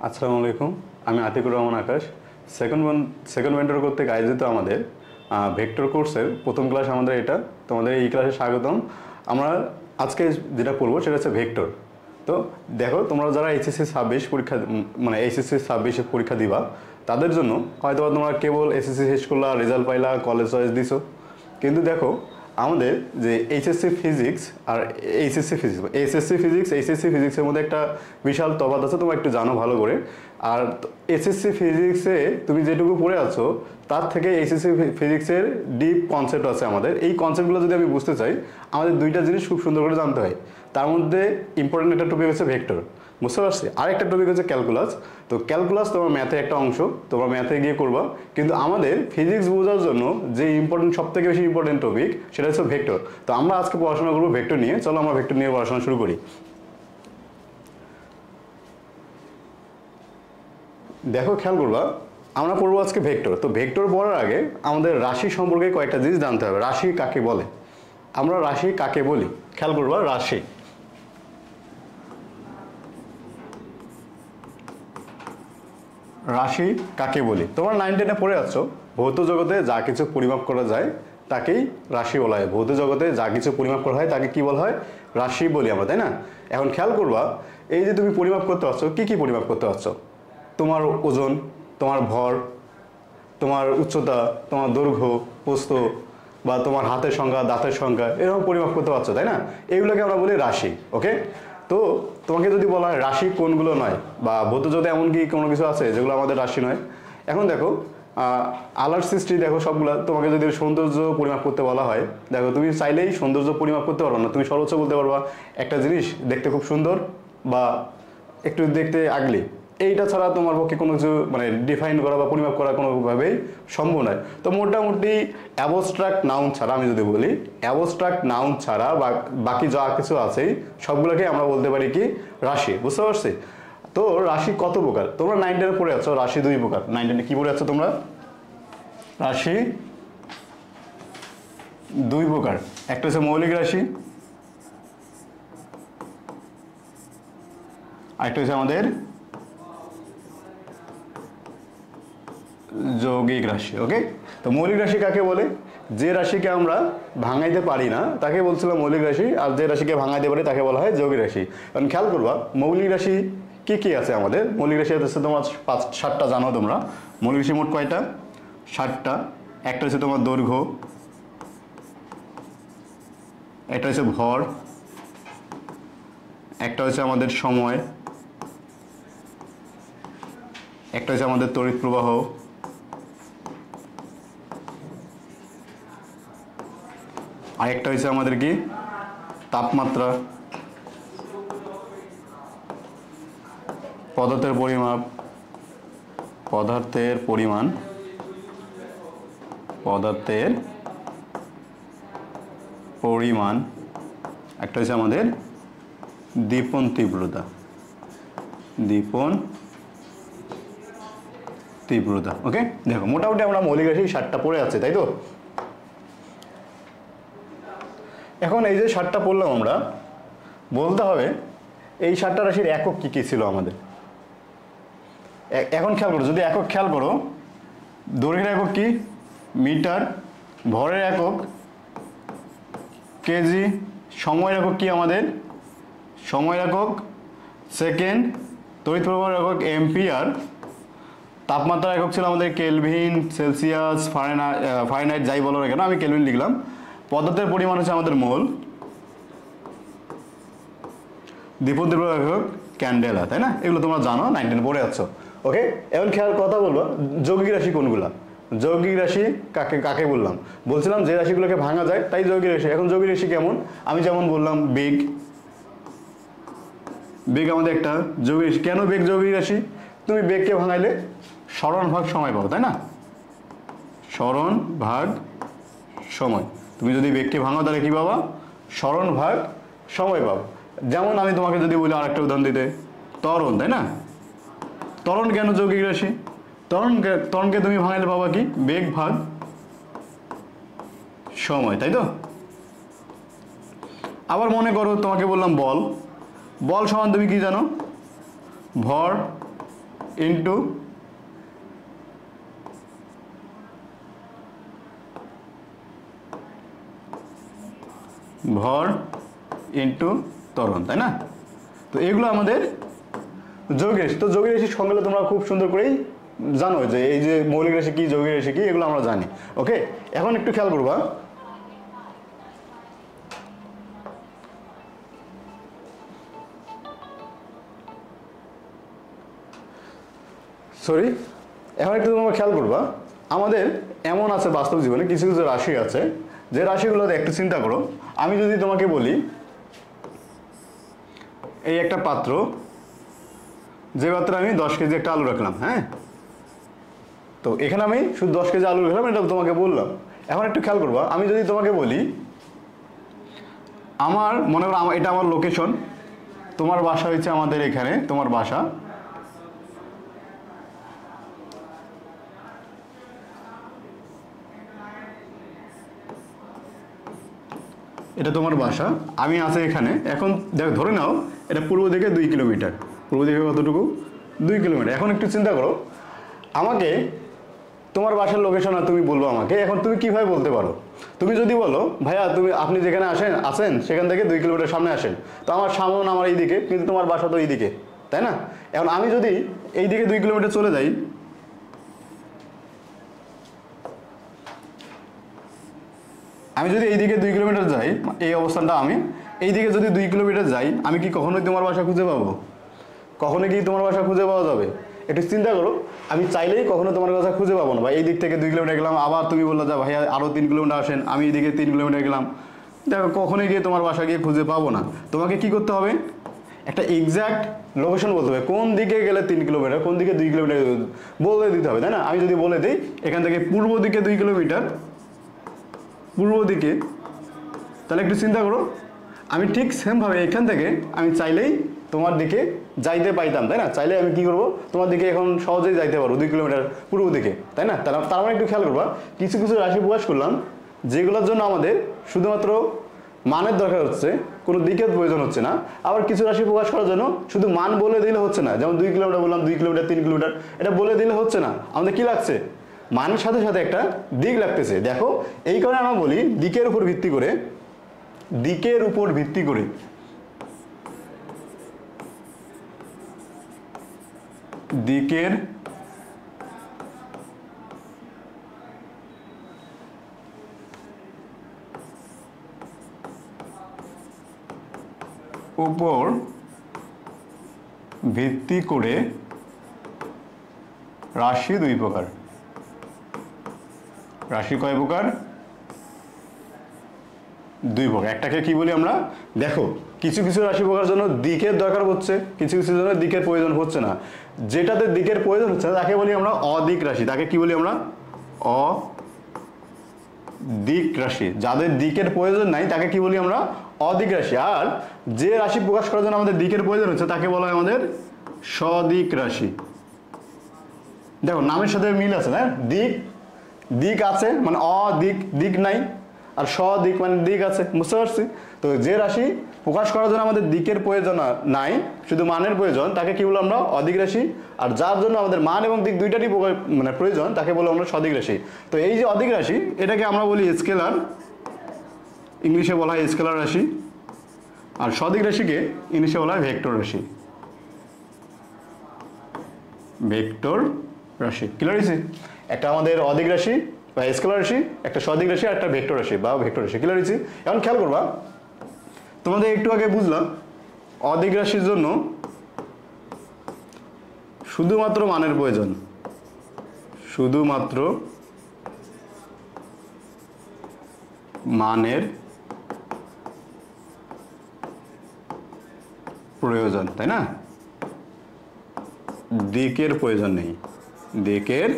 আসসালামু আলাইকুম, আমি আতিকুর রহমান আকাশ। সেকেন্ড ভেন্টর কর্তৃক আয়োজিত আমাদের ভেক্টর কোর্সের প্রথম ক্লাস আমাদের এটা। তোমাদের এই ক্লাসে স্বাগতম। আমরা আজকে যেটা পড়বো সেটা হচ্ছে ভেক্টর। তো দেখো, তোমরা যারা এইচএসসি 26 পরীক্ষা মানে এইচএসসি 26 পরীক্ষা দিবা, তাদের জন্য হয়তো তোমরা কেবল এসএসসি শেষ করলা, রেজাল্ট পাইলা, কলেজ চয়েস দিছো, কিন্তু দেখো আমাদের যে এইচএসসি ফিজিক্স আর এইচএসসি ফিজিক্সের মধ্যে একটা বিশাল তফাৎ আছে, তোমরা একটু জানো ভালো করে। আর এসএসসি ফিজিক্সে তুমি যেটুকু পড়ে আছো তার থেকে এইচএসসি ফিজিক্সের ডিপ কনসেপ্ট আছে আমাদের। এই কনসেপ্টগুলো যদি আমি বুঝতে চাই, আমাদের দুইটা জিনিস খুব সুন্দর করে জানতে হয়। তার মধ্যে ইম্পর্টেন্ট একটা টপিক হচ্ছে ভেক্টর, বুঝতে পারছি। আরেকটা টপিক হচ্ছে ক্যালকুলাস। তো ক্যালকুলাস তোমার ম্যাথে একটা অংশ, তোমরা ম্যাথে গিয়ে করবা। কিন্তু আমাদের ফিজিক্স বোঝার জন্য যে ইম্পর্টেন্ট, সব থেকে বেশি ইম্পর্টেন্ট টপিক সেটা হচ্ছে ভেক্টর। তো আমরা আজকে পড়াশোনা করবো ভেক্টর নিয়ে। চলো আমরা ভেক্টর নিয়ে পড়াশোনা শুরু করি। দেখো, খেয়াল করবা, আমরা পড়বো আজকে ভেক্টর। তো ভেক্টর পড়ার আগে আমাদের রাশি সম্পর্কে কয়েকটা জিনিস জানতে হবে। রাশি কাকে বলে? আমরা রাশি কাকে বলি? খেয়াল করবা, রাশি রাশি কাকে বলি? তোমরা 9-10-এ পড়ে আছো, ভৌত জগতে যা কিছু পরিমাপ করা যায় তাকেই রাশি বলা হয়। ভৌত জগতে যা কিছু পরিমাপ করা হয় তাকে কি বলা হয়? রাশি বলি আমরা, তাই না? এখন খেয়াল করবা, এই যে তুমি পরিমাপ করতে পারছো, কি কি পরিমাপ করতে পারছো? তোমার ওজন, তোমার ভর, তোমার উচ্চতা, তোমার দৈর্ঘ্য, প্রস্থ, বা তোমার হাতের সংখ্যা, দাঁতের সংখ্যা, এরকম পরিমাপ করতে পারছো, তাই না? এগুলোকে আমরা বলি রাশি। ওকে, তো তোমাকে যদি বলা হয় রাশি কোনগুলো নয়, বা ভৌত জগতে এমন কি কোনো কিছু আছে যেগুলো আমাদের রাশি নয়? এখন দেখো, আলোর সৃষ্টি, দেখো সবগুলা। তোমাকে যদি সৌন্দর্য পরিমাপ করতে বলা হয়, দেখো তুমি চাইলেই সৌন্দর্য পরিমাপ করতে পারবে না। তুমি সর্বোচ্চ বলতে পারবা একটা জিনিস দেখতে খুব সুন্দর বা একটু দেখতে আগলি। এইটা ছাড়া তোমার পক্ষে কোনো কিছু মানে ডিফাইন করা বা পরিমাপ করা কোনোভাবেই সম্ভব নয়। তো মোটামুটি অ্যাবস্ট্রাক্ট নাউন ছাড়া, আমি যদি বলি অ্যাবস্ট্রাক্ট নাউন ছাড়া বা বাকি যা কিছু আছেই সবগুলোকে আমরা বলতে পারি কি? রাশি। বুঝতে পারছি? তো রাশি কত প্রকার? তোমরা 9-10-এ পড়ে আছো রাশি 2 প্রকার। 9-10-এ কি পড়ে আছো তোমরা? রাশি 2 প্রকার। একটা হচ্ছে মৌলিক রাশি, আরেকটা হচ্ছে আমাদের যৌগিক রাশি। ওকে, তো মৌলিক রাশি কাকে বলে? যে রাশিকে আমরা ভাঙাইতে পারি না তাকে বলছিলাম মৌলিক রাশি, আর যে রাশিকে ভাঙাইতে পারি তাকে বলা হয় যৌগিক রাশি। কারণ খেয়াল করবা, মৌলিক রাশি কি কি আছে আমাদের? মৌলিক রাশি হচ্ছে তোমার 7টা, জানো তোমরা। মৌলিক রাশি মোট কয়টা? 7টা। একটা হচ্ছে তোমার দৈর্ঘ্য, একটা হচ্ছে ভর, একটা হচ্ছে আমাদের সময়, একটা হচ্ছে আমাদের তড়িৎ প্রবাহ, আরেকটা হচ্ছে আমাদের কি? তাপমাত্রা, পদার্থের পরিমাপ, পদার্থের পরিমাণ, পদার্থের পরিমাণ, একটা হচ্ছে আমাদের দীপন তীব্রতা, দীপন তীব্রতা। ওকে, দেখো মোটামুটি আমরা মৌলিক রাশি 7টা পড়ে আছে, তাই তো? এখন এই যে 7টা পড়লাম, আমরা বলতে হবে এই 7টা রাশির একক কি কি ছিল আমাদের। এখন খেয়াল করো, যদি একক খেয়াল করো, দৈর্ঘ্যের একক কি? মিটার, ভরের একক কেজি, সময়ের একক কি আমাদের? সময়ের একক সেকেন্ড, তড়িৎ প্রবাহের একক এম্পিয়ার, তাপমাত্রার একক ছিল আমাদের কেলভিন, সেলসিয়াস, ফারেনহাইট, যাই বলো না কেন, আমি কেলভিন লিখলাম। পদার্থের পরিমাণ হচ্ছে আমাদের মোল, দীপন তীব্রতার একক ক্যান্ডেলা, তাই না? এগুলো তোমরা জানো, 9-10 পড়ে আছো। ওকে, এখন খেয়াল কথা বলবো, যৌগিক রাশি কোনগুলা? যৌগিক রাশি কাকে কাকে বললাম? বলছিলাম যে রাশিগুলোকে ভাঙা যায় তাই যৌগিক রাশি। এখন যৌগিক রাশি কেমন? আমি যেমন বললাম বেগ, বেগ আমাদের একটা যৌগিক রাশি। কেন বেগ যৌগিক রাশি? তুমি বেগকে ভাঙাইলে সরণ ভাগ সময় পাবো, তাই না? সরণ ভাগ সময়। তুমি যদি বেগকে ভাঙাও তাহলে কি পাবা? সরণ ভাগ সময় পাবো। যেমন আমি তোমাকে যদি বলি আরেকটা উদাহরণ দিতে, ত্বরণ, তাই না? ত্বরণ কেন যৌগিক রাশি? ত্বরণকে তুমি ভাঙাইলে পাবা কি? বেগ ভাগ সময়, তাই তো? আবার মনে করো তোমাকে বললাম বল, বল সমান তুমি কি জানো? ভর ইন্টু ভর ইন্টু ত্বরণ, তাই না? তো এগুলো আমাদের যৌগিক রাশি। তো যৌগিক রাশির সংজ্ঞা তোমরা খুব সুন্দর করেই জানো যে এই যে মৌলিক রাশি কি, যৌগিক রাশি কি, এগুলো আমরা জানি। ওকে, এখন একটু খেয়াল করবা, সরি, এখন একটু তোমরা খেয়াল করবা, আমাদের এমন আছে বাস্তব জীবনে কিছু কিছু রাশি আছে, যে রাশিগুলোতে একটু চিন্তা করো। আমি যদি তোমাকে বলি এই একটা পাত্র, যে পাত্রে আমি 10 কেজি একটা আলু রাখলাম, হ্যাঁ, তো এখানে আমি শুধু 10 কেজি আলু রাখলাম, এটা তোমাকে বললাম। এখন একটু খেয়াল করবা, আমি যদি তোমাকে বলি আমার মনে করো এটা আমার লোকেশন, তোমার বাসা হচ্ছে আমাদের এখানে, তোমার বাসা, এটা তোমার বাসা, আমি আছি এখানে। এখন দেখো, ধরে নাও এটা পূর্ব দিকে 2 কিলোমিটার, পূর্ব দিকে কতটুকু? 2 কিলোমিটার। এখন একটু চিন্তা করো, আমাকে তোমার বাসার লোকেশন আর তুমি বলবো আমাকে, এখন তুমি কিভাবে বলতে পারো? তুমি যদি বলো ভাইয়া আপনি যেখানে আছেন সেখান থেকে 2 কিলোমিটার সামনে আসেন, তো আমার সামনে আমার এই দিকে, কিন্তু তোমার বাসা তো এই দিকে, তাই না? এখন আমি যদি এই দিকে 2 কিলোমিটার চলে যাই, আমি যদি এই দিকে 2 কিলোমিটার যাই, এই অবস্থানটা আমি এই দিকে যদি 2 কিলোমিটার যাই, আমি কি কখনোই তোমার বাসা খুঁজে পাবো? কখনো কি তোমার বাসা খুঁজে পাওয়া যাবে? একটু চিন্তা করো, আমি চাইলেই কখনো তোমার বাসা খুঁজে পাবো না। বা এই দিক থেকে 2 কিলোমিটার গেলাম, আবার তুমি বললে যে ভাইয়া আরও 3 কিলোমিটার আসেন, আমি এইদিকে 3 কিলোমিটার গেলাম, দেখো কখনোই গিয়ে তোমার বাসা গিয়ে খুঁজে পাবো না। তোমাকে কি করতে হবে? একটা এক্সাক্ট লোকেশন বলতে হবে, কোন দিকে গেলে 3 কিলোমিটার, কোন দিকে 2 কিলোমিটার বলে দিতে হবে, তাই না? আমি যদি বলে দিই এখান থেকে পূর্ব দিকে 2 কিলোমিটার, পূর্ব দিকে, তাহলে একটু চিন্তা করো, আমি ঠিক সেমভাবে এখান থেকে আমি চাইলেই তোমার দিকে যাইতে পাইতাম, তাই না? চাইলে আমি কি করবো, তোমার দিকে এখন সহজেই যাইতে পারবো 2 কিলোমিটার পূর্ব দিকে, তাই না? তার মানে একটু খেয়াল করবা, কিছু কিছু রাশি প্রকাশ করলাম যেগুলোর জন্য আমাদের শুধুমাত্র মানের দরকার হচ্ছে, কোনো দিকের প্রয়োজন হচ্ছে না। আবার কিছু রাশি প্রকাশ করার জন্য শুধু মান বলে দিলে হচ্ছে না, যেমন 2 কিলোমিটার বললাম, 2 কিলোমিটার 3 কিলোমিটার, এটা বলে দিলে হচ্ছে না, আমাদের কি লাগছে? মানের সাথে সাথে একটা দিক লাগতেছে। দেখো, এই কারণে আমরা বলি দিকের উপর ভিত্তি করে, দিকের উপর ভিত্তি করে দিকের উপর ভিত্তি করে রাশি 2 প্রকার। রাশি কয় প্রকার? 2 প্রকার। একটাকে কি বলি আমরা? দেখো, কিছু কিছু রাশি প্রকার জন্য দিকের দরকার হচ্ছে, কিছু কিছু জন্য দিকের প্রয়োজন হচ্ছে না। যেটাতে দিকের প্রয়োজন হচ্ছে না তাকে বলি আমরা অদিক রাশি। তাকে কি বলি আমরা? অদিক রাশি। যাদের দিকের প্রয়োজন নাই তাকে কি বলি আমরা? অদিক রাশি। আর যে রাশি প্রকাশ করার জন্য আমাদের দিকের প্রয়োজন হচ্ছে তাকে বলা হয় আমাদের সদিক রাশি। দেখো, নামের সাথে মিল আছে না? দিক, দিক আছে মানে অদিক, দিক নাই, আর সদিক মানে দিক আছে, বুঝতে পারছি? তো যে রাশি প্রকাশ করার জন্য আমাদের দিকের প্রয়োজন নাই, শুধু মানের প্রয়োজন, তাকে কি বলবো আমরা? অদিক রাশি। আর যার জন্য আমাদের মান এবং দিক দুইটারই মানে প্রয়োজন, তাকে বলবো আমরা সদিক রাশি। তো এই যে অদিক রাশি, এটাকে আমরা বলি স্কেলার, ইংলিশে বলা হয় স্কেলার রাশি। আর সদিক রাশিকে ইংলিশে বলা হয় ভেক্টর রাশি। ভেক্টর রাশি। ক্লিয়ার হয়েছে? একটা আমাদের অদিক রাশি বা স্কেলার রাশি, একটা সদিক রাশি, আর একটা ভেক্টর রাশি বা ভেক্টর রাশি। ক্লিয়ার হয়েছে? এখন খেয়াল করবা, তোমাদের একটু আগে বুঝলাম অদিক রাশির জন্য শুধুমাত্র মানের প্রয়োজন, শুধুমাত্র মানের প্রয়োজন, তাই না? দিকের প্রয়োজন নেই, দিকের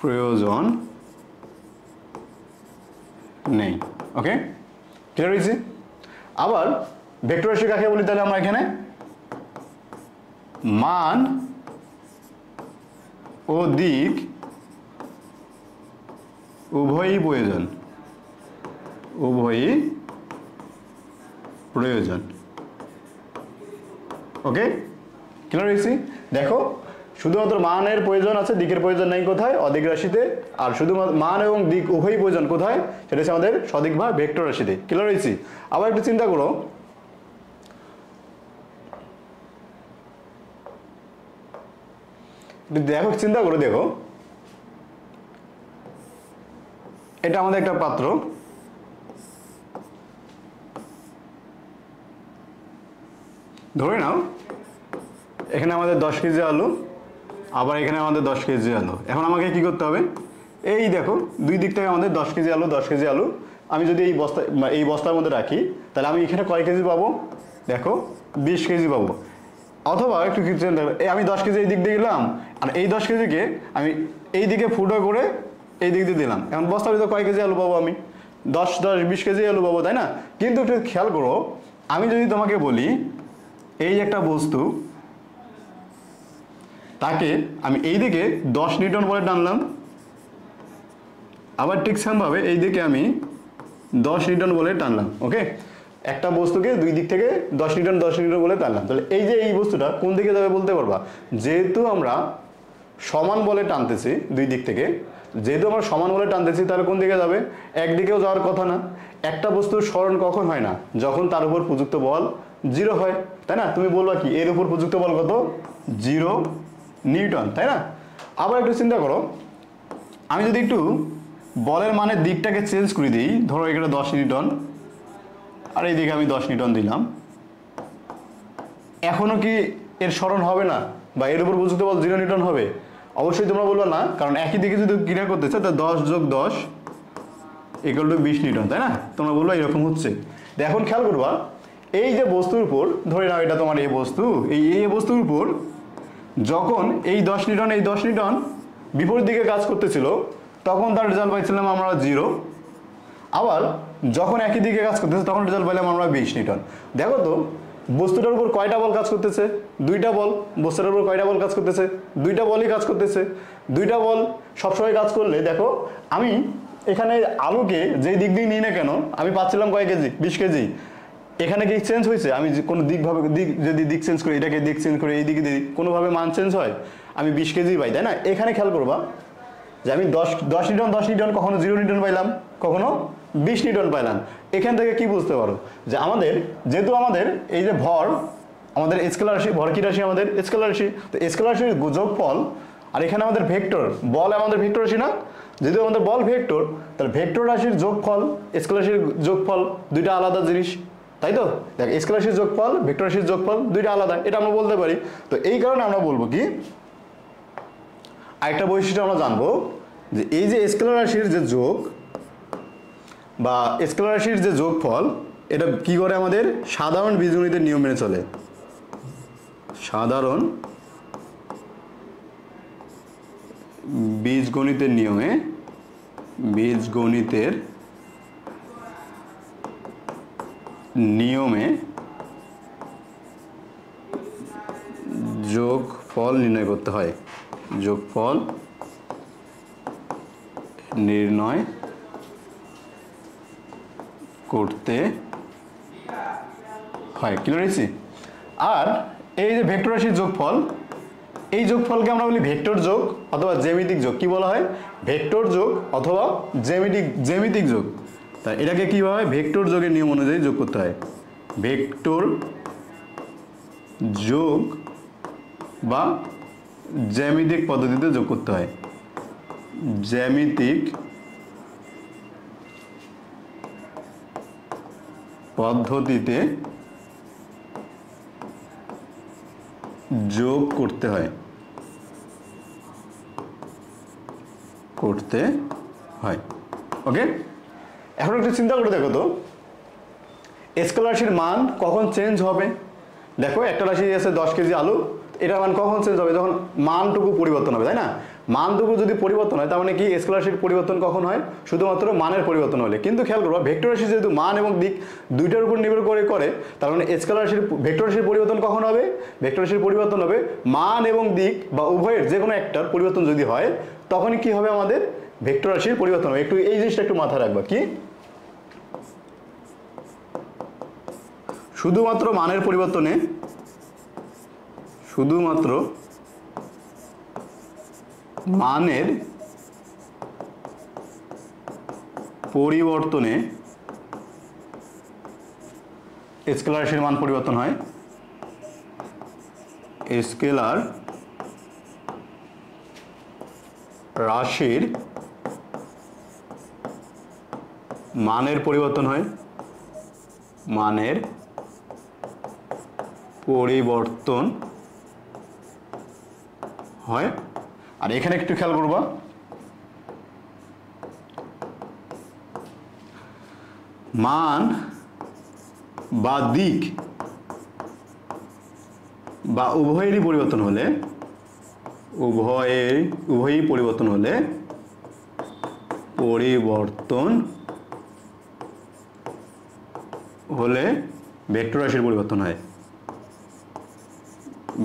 প্রয়োজন নেই। ওকে, ক্লিয়ার হয়েছে? আবার ভেক্টর রাশি কাকে বলি তাহলে আমরা এখানে? মান ও দিক উভয়ই প্রয়োজন, উভয়ই প্রয়োজন। ওকে, ক্লিয়ার হয়েছি? দেখো শুধুমাত্র মানের প্রয়োজন আছে, দিকের প্রয়োজন নেই কোথায়? অদিক রাশিতে। আর শুধুমাত্র মান এবং দিক উভয়ই প্রয়োজন কোথায়? সেটা হচ্ছে আমাদের সদিক বা ভেক্টর রাশিতে। ক্লিয়ার হয়েছি? আবার একটু চিন্তা করো, দেখো চিন্তা করে দেখো, এটা আমাদের একটা পাত্র, ধরে নাও এখানে আমাদের 10 কেজি আলু, আবার এখানে আমাদের 10 কেজি আলু। এখন আমাকে কি করতে হবে? এই দেখো দুই দিক থেকে আমাদের 10 কেজি আলু 10 কেজি আলু আমি যদি এই বস্তার মধ্যে রাখি, তাহলে আমি এখানে কয় কেজি পাবো? দেখো 20 কেজি পাবো। অথবা একটু কিছু আমি 10 কেজি এই দিক দিয়ে দিলাম, আর এই 10 কেজিকে আমি এই দিকে ফুটো করে এই দিক দিয়ে দিলাম। এখন বস্তার ভিতরে কয় কেজি আলু পাবো? আমি 10 10 20 কেজি আলু পাবো, তাই না? কিন্তু একটু খেয়াল করো, আমি যদি তোমাকে বলি এই একটা বস্তু, তাকে আমি এই দিকে 10 নিউটন বলে টানলাম, আবার ঠিক সেমভাবে এই দিকে আমি 10 নিউটন বলে টানলাম। ওকে, একটা বস্তুকে দুই দিক থেকে 10 নিউটন বলে টানলাম। তাহলে এই যে এই বস্তুটা কোন দিকে যাবে বলতে পারবা? যেহেতু আমরা সমান বলে টানতেছি দুই দিক থেকে, যেহেতু আমরা সমান বলে টানতেছি, তাহলে কোন দিকে যাবে? একদিকেও যাওয়ার কথা না। একটা বস্তুর স্মরণ কখন হয় না? যখন তার উপর প্রযুক্ত বল 0 হয়, তাই না? তুমি বলবা কি এর উপর প্রযুক্ত বল কত? 0 নিউটন, তাই না? আবার একটু চিন্তা করো, আমি যদি একটু বলের মানের দিকটাকে চেঞ্জ করে দিই, ধরো এখানে 10 নিউটন আর এইদিকে আমি 10 নিউটন দিলাম, এখনো কি এর স্মরণ হবে না? বা এর উপর প্রযুক্ত বল 0 নিউটন হবে? অবশ্যই তোমরা বলবো না, কারণ একই দিকে যদি ক্রিয়া করতেছে তা 10 যোগ 10 ইকুয়াল টু 20 নিউটন, তাই না? তোমরা বলবো এরকম হচ্ছে। এখন খেয়াল করবা, এই যে বস্তুর উপর, ধরে নাও এটা তোমার এই বস্তু, এই বস্তুর উপর যখন এই 10 নিউটন বিপরীত দিকে কাজ করতেছিল, তখন তার রেজাল্ট পাইছিলাম আমরা 0। আবার যখন একই দিকে কাজ করতেছে তখন রেজাল্ট পাইলাম আমরা 20 নিউটন। দেখো তো বস্তুটার উপর কয়টা বল কাজ করতেছে? 2টা বল। বস্তুটার উপর কয়টা বল কাজ করতেছে? 2টা বলই কাজ করতেছে। 2টা বল সবসময় কাজ করলে দেখো, আমি এখানে আলুকে যেই দিক দিয়ে নিই না কেন, আমি পাচ্ছিলাম কয় কেজি? 20 কেজি। এখানে কি চেঞ্জ হয়েছে? আমি কোনো যদি দিক চেঞ্জ করি, এটাকে দিক চেঞ্জ করে এই দিকে দিই, কোনোভাবে মান চেঞ্জ হয়? আমি 20 কেজি পাই, তাই না? এখানে খেয়াল করবা যে আমি 10 নিউটন কখনো 0 নিউটন পাইলাম, কখনো 20 নিউটন পাইলাম। এখান থেকে কি বুঝতে পারো? যে আমাদের যেহেতু আমাদের এই যে ভর, আমাদের স্কেলার রাশি, ভর কি রাশি? আমাদের স্কেলার রাশি। তো স্কেলার রাশির যোগফল, আর এখানে আমাদের ভেক্টর, বল আমাদের ভেক্টর রাশি না? যেহেতু আমাদের বল ভেক্টর, তাহলে ভেক্টর রাশির যোগফল, স্কেলার রাশির যোগফল দুইটা আলাদা জিনিস, তাই তো? দেখ, স্কেলার রাশির যোগফল, ভেক্টর রাশির যোগফল দুইটা আলাদা, এটা আমরা বলতে পারি। তো এই কারণে আমরা বলবো কি, আরেকটা বৈশিষ্ট্য আমরা জানবো যে এই যে স্কেলার রাশির যে যোগ বা স্কেলার রাশির যে যোগফল, এটা কি করে? আমাদের সাধারণ বীজগণিতের নিয়ম মেনে চলে। সাধারণ বীজগণিতের নিয়মে যোগফল নির্ণয় করতে হয়। যোগফল নির্ণয় করতে হয়। ক্লিয়ার হয়েছে? আর এই যে ভেক্টর রাশির যোগফল, এই যোগফলকে আমরা বলি ভেক্টর যোগ অথবা জ্যামিতিক যোগ। কি বলা হয়? ভেক্টর যোগ অথবা জ্যামিতিক যোগ। তাই এটাকে কিভাবে? ভেক্টর যোগের নিয়ম অনুযায়ী যোগ করতে হয়। ভেক্টর যোগ বা জ্যামিতিক পদ্ধতিতে যোগ করতে হয়। জ্যামিতিক পদ্ধতিতে যোগ করতে হয়। ওকে, এখন একটু চিন্তা করে দেখো তো, স্কেলার রাশির মান কখন চেঞ্জ হবে? দেখো একটা রাশি আছে 10 কেজি আলু, এটার মান কখন চেঞ্জ হবে? যখন মানটুকু পরিবর্তন হবে, তাই না? মানটুকু যদি পরিবর্তন হয়, তার মানে কি স্কেলার রাশির পরিবর্তন কখন হয়? শুধুমাত্র মানের পরিবর্তন হলে। কিন্তু খেয়াল করবা, ভেক্টর রাশি যেহেতু মান এবং দিক দুইটার উপর নির্ভর করে, তার মানে স্কেলার রাশির ভেক্টর রাশির পরিবর্তন কখন হবে? ভেক্টর রাশির পরিবর্তন হবে মান এবং দিক বা উভয়ের যে কোনো একটার পরিবর্তন যদি হয়, তখনই কি হবে? আমাদের ভেক্টর রাশির পরিবর্তন হবে। একটু এই জিনিসটা একটু মাথায় রাখবা। কি? শুধুমাত্র মানের পরিবর্তনে শুধুমাত্র মানের পরিবর্তনে স্কেলার রাশির মান পরিবর্তন হয়। স্কেলার রাশির মানের পরিবর্তন হয়, মানের পরিবর্তন হয়। আর এখানে একটু খেয়াল করবা, মান বা দিক বা উভয়েরই পরিবর্তন হলে, উভয়ই পরিবর্তন হলে ভেক্টর রাশির পরিবর্তন হয়।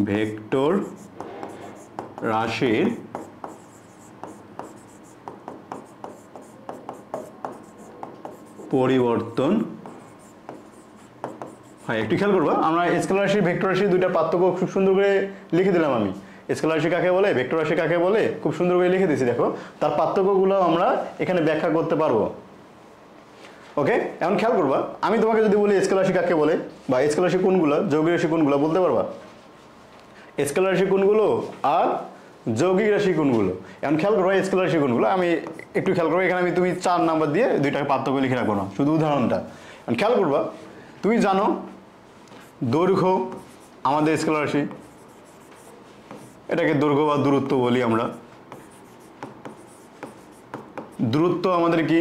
ভেক্টর রাশির পরিবর্তন হয়। একটু খেয়াল করবা, আমরা স্কেলার রাশি ভেক্টর রাশি দুইটা পার্থক্য খুব সুন্দর করে লিখে দিলাম। আমি স্কেলার রাশি কাকে বলে, ভেক্টর রাশি কাকে বলে খুব সুন্দর করে লিখে দিয়েছি। দেখো তার পার্থক্যগুলো আমরা এখানে ব্যাখ্যা করতে পারবো। ওকে, এখন খেয়াল করবা, আমি তোমাকে যদি বলি স্কেলার রাশি কাকে বলে বা স্কেলার রাশি কোনগুলো, যৌগিক রাশি কোনগুলো বলতে পারবা? স্কেলার রাশি কোনগুলো আর যৌগিক রাশি কোনগুলো? এখন খেয়াল করবা স্কেলার রাশি কোনগুলো, আমি একটু খেয়াল করবো। এখানে আমি তুমি 4 নাম্বার দিয়ে দুইটাকে পার্থক্য লিখে রাখবো না, শুধু উদাহরণটা। এখন খেয়াল করবা, তুমি জানো দৈর্ঘ্য আমাদের স্কেলার রাশি, এটাকে দৈর্ঘ্য বা দূরত্ব বলি আমরা। দূরত্ব আমাদের কি,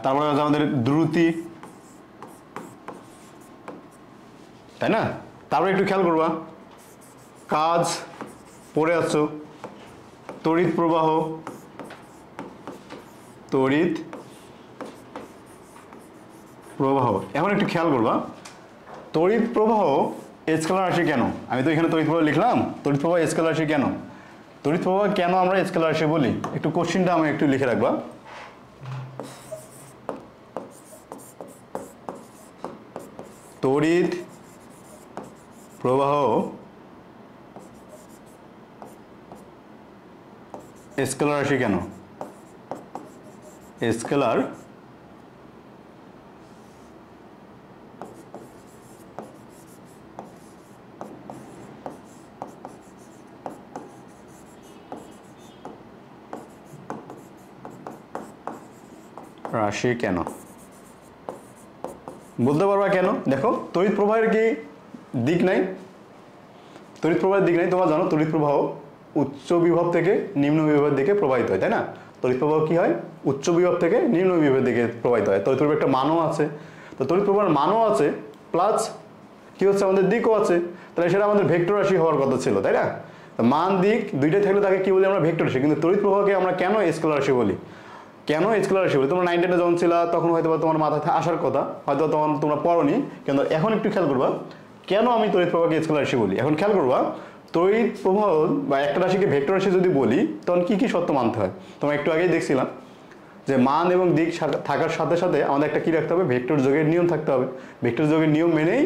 তারপরে আছে আমাদের দ্রুতি, তাই না? তারপরে একটু খেয়াল করবা, কাজ পড়ে আসছো, তড়িৎ প্রবাহ, তড়িৎ প্রবাহ। এখন একটু খেয়াল করবা, তড়িৎ প্রবাহ স্কেলার রাশি কেন? আমি তো এখানে তড়িৎ প্রবাহ লিখলাম, তড়িৎ প্রবাহ স্কেলার রাশি কেন? তড়িৎ প্রবাহ কেন আমরা স্কেলার রাশি বলি? একটু কোশ্চেনটা আমি একটু লিখে রাখবা। তড়িৎ প্রবাহ স্কেলার রাশি কেন? স্কেলার রাশি কেন বলতে পারবা কেন? দেখো তড়িৎ প্রবাহের কি দিক নাই? তড়িৎ প্রবাহের দিক নাই। তোমরা জানো তড়িৎ প্রবাহ উচ্চ বিভব থেকে নিম্ন বিভবের দিকে প্রবাহিত হয়, তাই না? তড়িৎ প্রবাহ কি হয়? উচ্চ বিভব থেকে নিম্ন বিভবের দিকে প্রবাহিত হয়। তড়িৎ প্রবাহের একটা মানও আছে, তো তড়িৎ প্রবাহের মানও আছে, প্লাস কি হচ্ছে আমাদের দিকও আছে, তাহলে সেটা আমাদের ভেক্টর রাশি হওয়ার কথা ছিল, তাই না? মান দিক দুইটাই থাকলে তাকে কি বলি আমরা? ভেক্টর রাশি। কিন্তু তড়িৎ প্রবাহকে আমরা কেন স্কেলার রাশি বলি? কেন স্কেলার রাশি বলি? তোমরা 9 10 যখন ছিল তখন হয়তো তোমার মাথায় আসার কথা, হয়তো তখন তোমরা পড়োনি, কিন্তু এখন একটু খেয়াল করবা কেন আমি তড়িৎ প্রবাহকে স্কেলার রাশি বলি। এখন খেয়াল করবা, তড়িৎ প্রবাহ বা একটা রাশিকে ভেক্টর রাশি যদি বলি তখন কি কি শর্ত মানতে হয়? তোমরা একটু আগেই দেখছিলাম যে মান এবং দিক থাকার সাথে সাথে আমাদের একটা কি রাখতে হবে? ভেক্টর যোগের নিয়ম থাকতে হবে। ভেক্টর যোগের নিয়ম মেনেই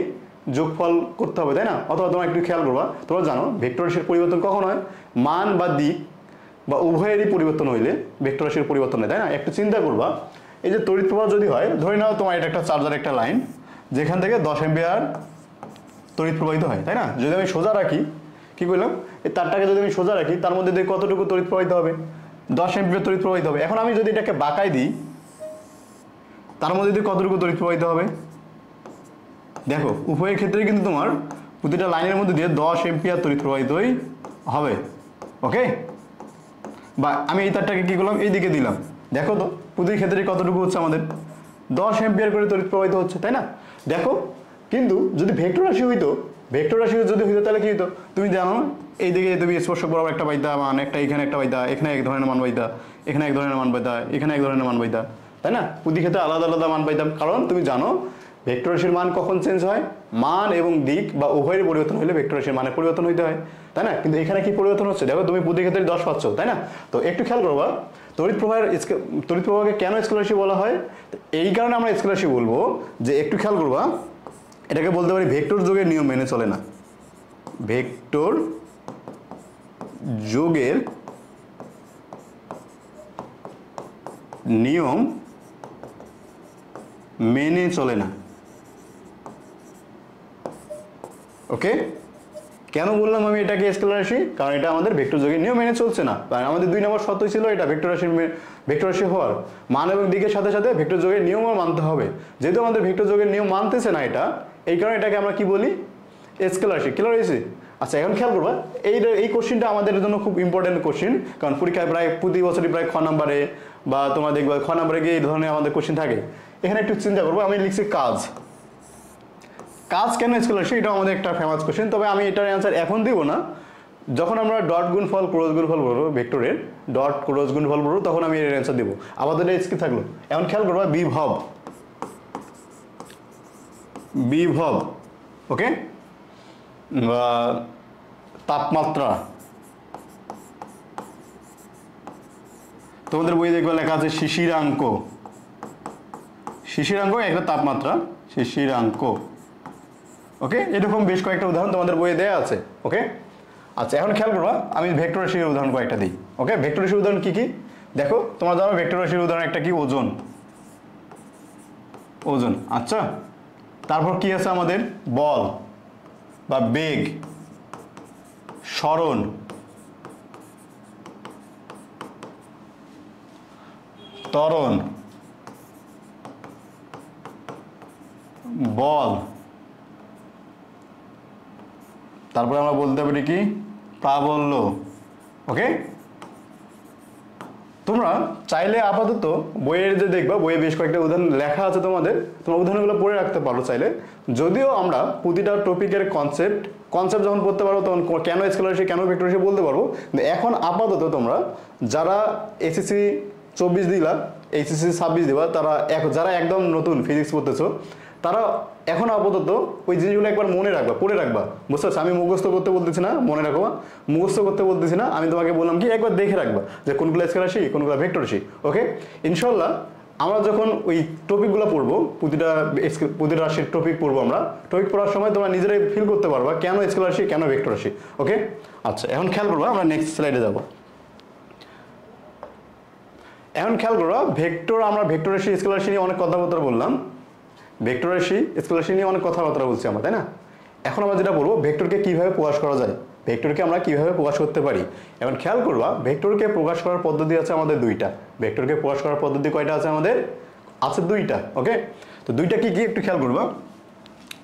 যোগফল করতে হবে, তাই না? অথবা তোমরা একটু খেয়াল করবা, তোমরা জানো ভেক্টর রাশির পরিবর্তন কখন হয়? মান বা দিক বা উভয়েরই পরিবর্তন হইলে ভেক্টর রাশির পরিবর্তন হয়, তাই না? একটু চিন্তা করবা, এই যে তড়িৎ প্রবাহ যদি হয়, ধরে নাও তোমার এটা একটা চার্জার একটা লাইন, যেখান থেকে 10 অ্যাম্পিয়ার তড়িৎ প্রবাহিত হয়, তাই না? যদি আমি সোজা রাখি, কি বললাম, এই তারটাকে যদি আমি সোজা রাখি, তার মধ্যে দিয়ে কতটুকু তড়িৎ প্রবাহিত হবে? 10 অ্যাম্পিয়ার তড়িৎ প্রবাহিত হবে। এখন আমি যদি এটাকে বাঁকাই দিই, তার মধ্যে দিয়ে কতটুকু তড়িৎ প্রবাহিত হবে? দেখো উভয়ের ক্ষেত্রে কিন্তু তোমার প্রতিটা লাইনের মধ্যে দিয়ে 10 অ্যাম্পিয়ার তড়িৎ প্রবাহিতই হবে। ওকে, বা আমি এই তারটাকে কি করলাম, এই দিকে দিলাম, দেখো তো প্রতিটি ক্ষেত্রে কতটুকু হচ্ছে আমাদের? 10 অ্যাম্পিয়ার করে তড়িৎ প্রবাহিত হচ্ছে, তাই না? দেখো, কিন্তু যদি ভেক্টর রাশি হইতো, ভেক্টর রাশি যদি হইতো তাহলে কি হইতো? তুমি জানো এই দিকে তুমি স্পর্শক বরাবর একটা পাইতা মান, একটা এখানে একটা পাইতা, এখানে এক ধরনের মান পাইতা, এখানে এক ধরনের মান পাইতা, এখানে এক ধরনের মান পাইতা, তাই না? প্রতি ক্ষেত্রে আলাদা আলাদা মান পাইতাম, কারণ তুমি জানো ভেক্টর রাশির মান কখন চেঞ্জ হয়? মান এবং দিক বা উভয়ের পরিবর্তন হলে ভেক্টর রাশির মানে পরিবর্তন হইতে হয়, তাই না? কিন্তু এখানে কি পরিবর্তন হচ্ছে? দেখো তুমি প্রতি ক্ষেত্রে 10 পাচ্ছ, তাই না? তো একটু খেয়াল করবা, তড়িৎ প্রবাহকে কেন স্কেলার রাশি বলা হয়? এই কারণে আমরা স্কেলার রাশি বলবো যে, একটু খেয়াল করবা, এটাকে বলতে পারি ভেক্টর যোগের নিয়ম মেনে চলে না, ভেক্টর যোগের নিয়ম মেনে চলে না। ওকে, কেন বললাম আমি এটাকে স্কেলার রাশি? কারণ এটা আমাদের ভেক্টর যোগের নিয়ম মেনে চলছে না। আমাদের 2 নম্বর শর্ত ছিল এটা ভেক্টর রাশি হওয়ার মান এবং দিকের সাথে সাথে ভেক্টর যোগের নিয়মও মানতে হবে। যেহেতু আমাদের ভেক্টর যোগের নিয়ম মানতেছে না এটা, এই কারণে এটাকে আমরা কি বলি? স্কেলার রাশি। ক্লিয়ার হয়েছে? আচ্ছা, এখন খেয়াল করবা এই কোশ্চেনটা আমাদের জন্য খুব ইম্পর্টেন্ট কোশ্চেন, কারণ পরীক্ষায় প্রায় প্রতি বছরই প্রায় খ নাম্বারে বা তোমরা দেখবা খ নাম্বারে গিয়ে এই ধরনের আমাদের কোশ্চেন থাকে। এখানে একটু চিন্তা করবো, আমি লিখছি কাজ। কাজ কেন স্কেলার রাশি? এটা আমাদের একটা ফেমাস কোশ্চেন, তবে আমি এটার অ্যান্সার এখন দিব না। যখন আমরা ডট গুণফল ক্রস গুণফল করবো, ভেক্টরের ডট ক্রস গুণফল করবো, তখন আমি এর অ্যান্সার দেবো। আপাতত এটা কি থাকলো? এখন খেয়াল করবো বিভব, বিভব, ওকে, তাপমাত্রা। তোমাদের বই দেখবে লেখা আছে শিশিরাঙ্ক, শিশিরাঙ্ক একটা তাপমাত্রা, শিশিরাঙ্ক। ওকে, এরকম বেশ কয়েকটা উদাহরণ তোমাদের বইয়ে দেওয়া আছে। ওকে, আচ্ছা, এখন খেয়াল করবা আমি ভেক্টর রাশির উদাহরণ কয়েকটা দিই। ওকে, ভেক্টর রাশির উদাহরণ কি কি দেখো, তোমরা জানো ভেক্টর রাশির উদাহরণ একটা কি? ওজন, ওজন। আচ্ছা, তারপর কি আছে আমাদের? বল বা বেগ, সরণ, ত্বরণ, বল, তারপরে আমরা বলতে পারি কি? প্রাবল্য। ওকে, তোমরা চাইলে আপাতত বইয়ের যে দেখবা, বইয়ে বেশ কয়েকটা উদাহরণ লেখা আছে, তোমাদের তোমরা উদাহরণগুলো পড়ে রাখতে পারো চাইলে। যদিও আমরা প্রতিটা টপিকের কনসেপ্ট যখন পড়তে পারো, তখন কেন স্কেলার রাশি কেন ভেক্টর রাশি বলতে পারবো। কিন্তু এখন আপাতত তোমরা যারা এসএসসি 24 দিলা, এইচএসসি 26 দিবা, যারা একদম নতুন ফিজিক্স পড়তেছো, তারা এখন আপাতত ওই জিনিসগুলো একবার মনে রাখবা, পড়ে রাখবা। বুঝতে পারছো? আমি মুখস্থ করতে বলতেছি না, মনে রাখো, মুখস্থ করতে বলতেছি না, আমি তোমাকে বললাম কি একবার দেখে রাখবা যে কোনগুলো স্কেলার রাশি কোনগুলো ভেক্টর রাশি। ওকে, ইনশাল্লাহ আমরা যখন ওই টপিকগুলো পড়বো, প্রতিটা রাশির টপিক পড়বো, আমরা টপিক পড়ার সময় তোমরা নিজেরাই ফিল করতে পারবা কেন স্কেলার রাশি কেন ভেক্টর রাশি। ওকে, আচ্ছা, এখন খেয়াল করবা, আমরা নেক্সট স্লাইডে যাবো। এখন খেয়াল করবা আমরা ভেক্টর রাশি স্কেলার রাশি নিয়ে অনেক কথাবার্তা বললাম, ভেক্টর রাশি স্কেলার রাশি নিয়ে অনেক কথাবার্তা বলছি আমরা, তাই না? এখন আমরা যেটা বলবো, ভেক্টরকে কিভাবে প্রকাশ করা যায়, ভেক্টরকে আমরা কিভাবে প্রকাশ করতে পারি। এখন খেয়াল করবা ভেক্টরকে প্রকাশ করার পদ্ধতি আছে আমাদের 2টা। ভেক্টরকে প্রকাশ করার পদ্ধতি কয়টা আছে আমাদের? আছে 2টা। ওকে, তো 2টা কি কি একটু খেয়াল করবা।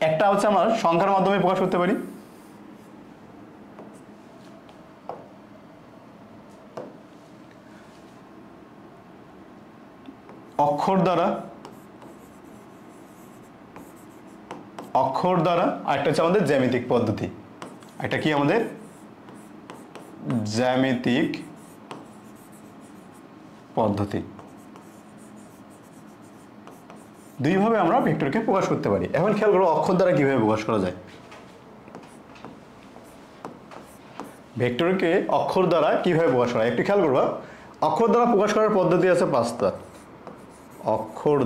একটা হচ্ছে আমরা সংখ্যার মাধ্যমে প্রকাশ করতে পারি, অক্ষর দ্বারা, আর একটা হচ্ছে আমাদের জ্যামিতিক পদ্ধতি। একটা কি আমাদের? জ্যামিতিক পদ্ধতি। দুইভাবে আমরা ভেক্টরকে প্রকাশ করতে পারি। এখন খেয়াল করো অক্ষর দ্বারা কিভাবে প্রকাশ করা যায়। ভেক্টরকে অক্ষর দ্বারা কিভাবে প্রকাশ করা হয় একটু খেয়াল করবা। অক্ষর দ্বারা প্রকাশ করার পদ্ধতি আছে 5টা। অক্ষর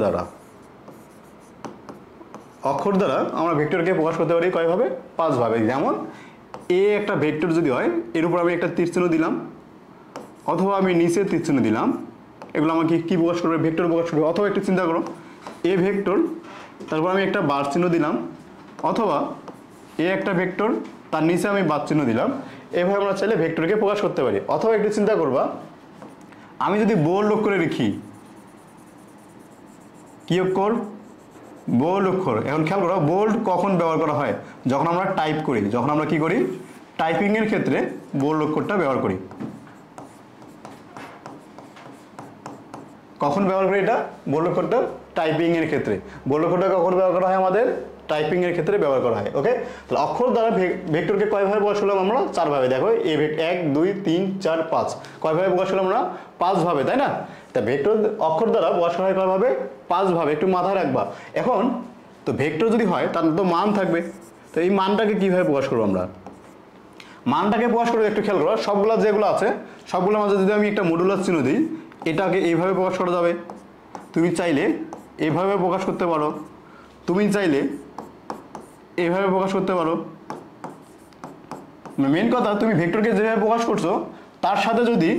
দ্বারা আমরা ভেক্টরকে প্রকাশ করতে পারি কয়ভাবে? 5 ভাবে। যেমন এ একটা ভেক্টর যদি হয়, এর উপর আমি একটা তীর চিহ্ন দিলাম, অথবা আমি নিচে তীর চিহ্ন দিলাম, এগুলো আমাকে কি প্রকাশ করবে? ভেক্টর প্রকাশ করবে। অথবা একটু চিন্তা করো, এ ভেক্টর, তারপর আমি একটা বার চিহ্ন দিলাম, অথবা এ একটা ভেক্টর, তার নিচে আমি বার চিহ্ন দিলাম। এভাবে আমরা চাইলে ভেক্টরকে প্রকাশ করতে পারি। অথবা একটু চিন্তা করবা, আমি যদি বোল্ড করে লিখি, কি অক্ষর? বোল্ড অক্ষর। এখন খেয়াল করো বোল্ড কখন ব্যবহার করা হয়? যখন আমরা টাইপ করি, যখন আমরা কি করি? টাইপিং এর ক্ষেত্রে বোল্ড অক্ষরটা ব্যবহার করি। কখন ব্যবহার করি এটা? বোল্ড অক্ষরটা টাইপিং এর ক্ষেত্রে। বোল্ড অক্ষরটা কখন ব্যবহার করা হয়? আমাদের টাইপিং এর ক্ষেত্রে ব্যবহার করা হয়। ওকে, তাহলে অক্ষর দ্বারা ভেক্টরকে কয়ভাবে প্রকাশ করলাম আমরা? 4 ভাবে। দেখো, 1 2 3 4 5 কয়ভাবে প্রকাশ করলাম আমরা? 5 ভাবে, তাই না? তা ভেক্টর অক্ষর দ্বারা প্রকাশ করা হয় কয়ভাবে? 5 ভাবে। একটু মাথায় রাখবা। এখন তো ভেক্টর যদি হয় তার তো মান থাকবে, তো এই মানটাকে কিভাবে প্রকাশ করবো আমরা? মানটাকে প্রকাশ করবো একটু খেয়াল করো, সবগুলো যেগুলো আছে সবগুলোর মাঝে যদি আমি একটা মডুলাস চিহ্ন দিই, এটাকে এইভাবে প্রকাশ করা যাবে। তুমি চাইলে এইভাবে প্রকাশ করতে পারো, তুমি চাইলে এইভাবে প্রকাশ করতে পারো। মেন কথা তুমি ভেক্টরকে যেভাবে প্রকাশ করছো তার সাথে যদি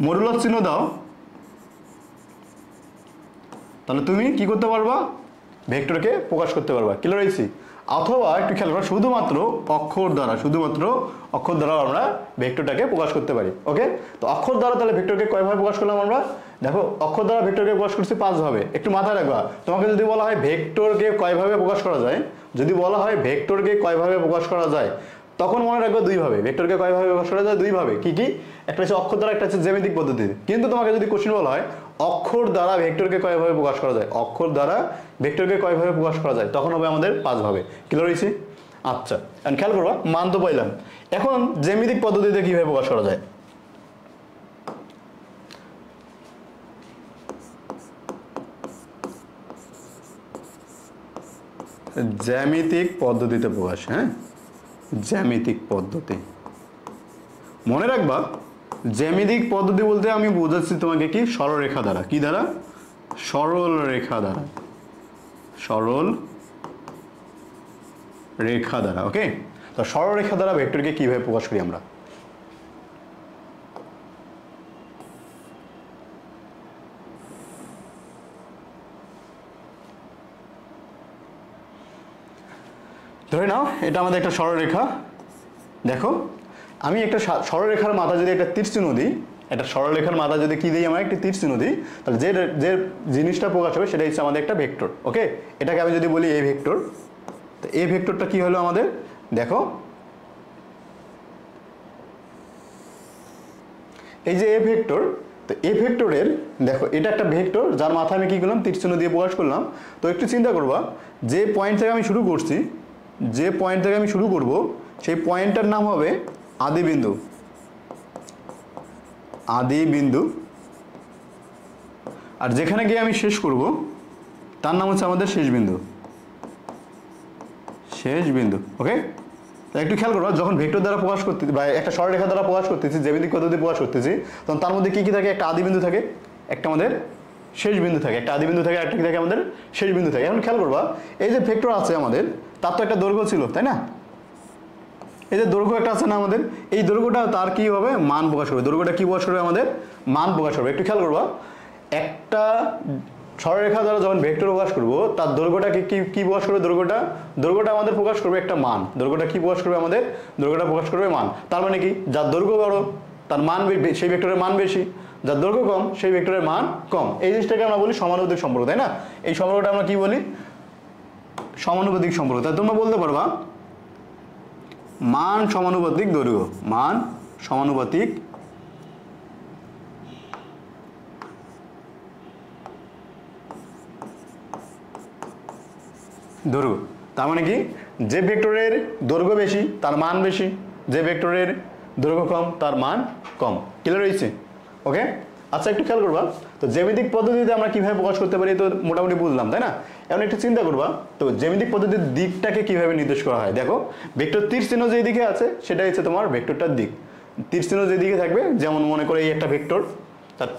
মডুলাস চিহ্ন দাও তাহলে তুমি কি করতে পারবা, ভেক্টরকে প্রকাশ করতে পারবা। ক্লিয়ার হয়েছি? অথবা একটু খেয়াল করো, শুধুমাত্র অক্ষর দ্বারা আমরা ভেক্টরটাকে প্রকাশ করতে পারি। ওকে, তো অক্ষর দ্বারা তাহলে ভেক্টরকে কয়ভাবে প্রকাশ করলাম আমরা? দেখো, অক্ষর দ্বারা ভেক্টরকে প্রকাশ করছি 5 ভাবে। একটু মাথায় রাখবা, তোমাকে যদি বলা হয় ভেক্টরকে কয়ভাবে প্রকাশ করা যায়, যদি বলা হয় ভেক্টরকে কয়ভাবে প্রকাশ করা যায়, তখন মনে রাখবে 2 ভাবে। ভেক্টরকে কয়ভাবে প্রকাশ করা যায়? 2 ভাবে। কি কি? একটা হচ্ছে অক্ষর দ্বারা, একটা হচ্ছে জ্যামিতিক পদ্ধতিতে। কিন্তু তোমাকে যদি কোশ্চেন বলা হয় অক্ষর দ্বারা ভেক্টরকে কয়ভাবে প্রকাশ করা যায়, অক্ষর দ্বারা ভেক্টরকে কয়ভাবে প্রকাশ করা যায়, তখন হবে আমাদের 5 ভাবে। ক্লিয়ার হয়েছে? আচ্ছা, এখন খেয়াল করবা, মান তো পাইলাম। এখন জ্যামিতিক পদ্ধতিতে কিভাবে প্রকাশ করা যায়? জ্যামিতিক পদ্ধতিতে প্রকাশ। হ্যাঁ, জ্যামিতিক পদ্ধতি মনে রাখবা। জ্যামিতিক পদ্ধতি বলতে আমি বোঝাচ্ছি তোমাকে কি, সরলরেখা দ্বারা। কি দ্বারা? সরল রেখা দ্বারা। সরল রেখা দ্বারা। ওকে, তো সরল রেখা দ্বারা ভেক্টরকে কিভাবে প্রকাশ করি আমরা? ধরে নাও এটা আমাদের একটা সরলরেখা। দেখো, আমি একটা সরলরেখার মাথা যদি একটা তীর চিহ্ন দিই, একটা সরলরেখার মাথা যদি কি দিই, আমরা একটা তীর চিহ্ন দিই, তাহলে যে যে জিনিসটা প্রকাশ হবে সেটা হচ্ছে আমাদের একটা ভেক্টর। ওকে, এটাকে আমি যদি বলি এ ভেক্টর, তো এই ভেক্টরটা কি হলো আমাদের? দেখো, এই যে এ ভেক্টর, তো এ ভেক্টরের দেখো এটা একটা ভেক্টর যার মাথা আমি কি করলাম, তীর চিহ্ন দিয়ে প্রকাশ করলাম। তো একটু চিন্তা করবা, যে পয়েন্ট থেকে আমি শুরু করছি, যে পয়েন্ট থেকে আমি শুরু করব, সেই পয়েন্টটার নাম হবে আদি বিন্দু। আদি বিন্দু। আর যেখানে গিয়ে আমি শেষ করব তার নাম হচ্ছে আমাদের শেষ বিন্দু। শেষ বিন্দু। ওকে, একটু খেয়াল করো, যখন ভেক্টর দ্বারা প্রকাশ করতেছি বা একটা সরলরেখা দ্বারা প্রকাশ করতেছি, জ্যামিতিক পদ্ধতি প্রকাশ করতেছি, তখন তার মধ্যে কি কি থাকে? একটা আদি বিন্দু থাকে, একটা আমাদের শেষ বিন্দু থাকে। একটা আদি বিন্দু থাকে, একটা কি থাকে? আমাদের শেষ বিন্দু থাকে। এখন খেয়াল করবা, এই যে ভেক্টর আছে আমাদের, তার তো একটা দৈর্ঘ্য ছিল, তাই না? এই যে দৈর্ঘ্য একটা আছে না আমাদের, এই দৈর্ঘ্যটা তার কি হবে? মান প্রকাশ করবে। দৈর্ঘ্যটা কি প্রকাশ করবে? আমাদের মান প্রকাশ করবে। একটু খেয়াল করবা, একটা সরলরেখা দ্বারা যখন ভেক্টর প্রকাশ করব, তার দৈর্ঘ্যটাকে কি প্রকাশ করবে? দৈর্ঘ্যটা আমাদের প্রকাশ করবে একটা মান। দৈর্ঘ্যটা কি প্রকাশ করবে? আমাদের দৈর্ঘ্যটা প্রকাশ করবে মান। তার মানে কি, যার দৈর্ঘ্য বড় তার মান, সেই ভেক্টরের মান বেশি, যার দৈর্ঘ্য কম সেই ভেক্টরের মান কম। এই জিনিসটাকে আমরা বলি সমানুপাতিক সম্পর্ক, তাই না? এই সম্পর্কটা আমরা কি বলি? সমানুপাতিক সম্পর্ক। তাই তোমরা বলতে পারবা মান সমানুপাতিক দৈর্ঘ্য। মান সমানুপাতিক দৈর্ঘ্য। তার মানে কি, যে ভেক্টরের দৈর্ঘ্য বেশি তার মান বেশি, যে ভেক্টরের দৈর্ঘ্য কম তার মান কম। ক্লিয়ার হয়েছে? ওকে, আচ্ছা একটু খেয়াল করবা, তো জ্যামিতিক পদ্ধতিতে আমরা কিভাবে প্রকাশ করতে পারি তো মোটামুটি বুঝলাম, তাই না? এখন একটু চিন্তা করবা, তো জ্যামিতিক পদ্ধতির দিকটাকে কিভাবে নির্দেশ করা হয়। দেখো, ভেক্টর তীর চিহ্ন যে দিকে আছে সেটাই হচ্ছে তোমার ভেক্টরটার দিক। তীর চিহ্ন যে দিকে থাকবে, যেমন মনে করে এই একটা ভেক্টর, তার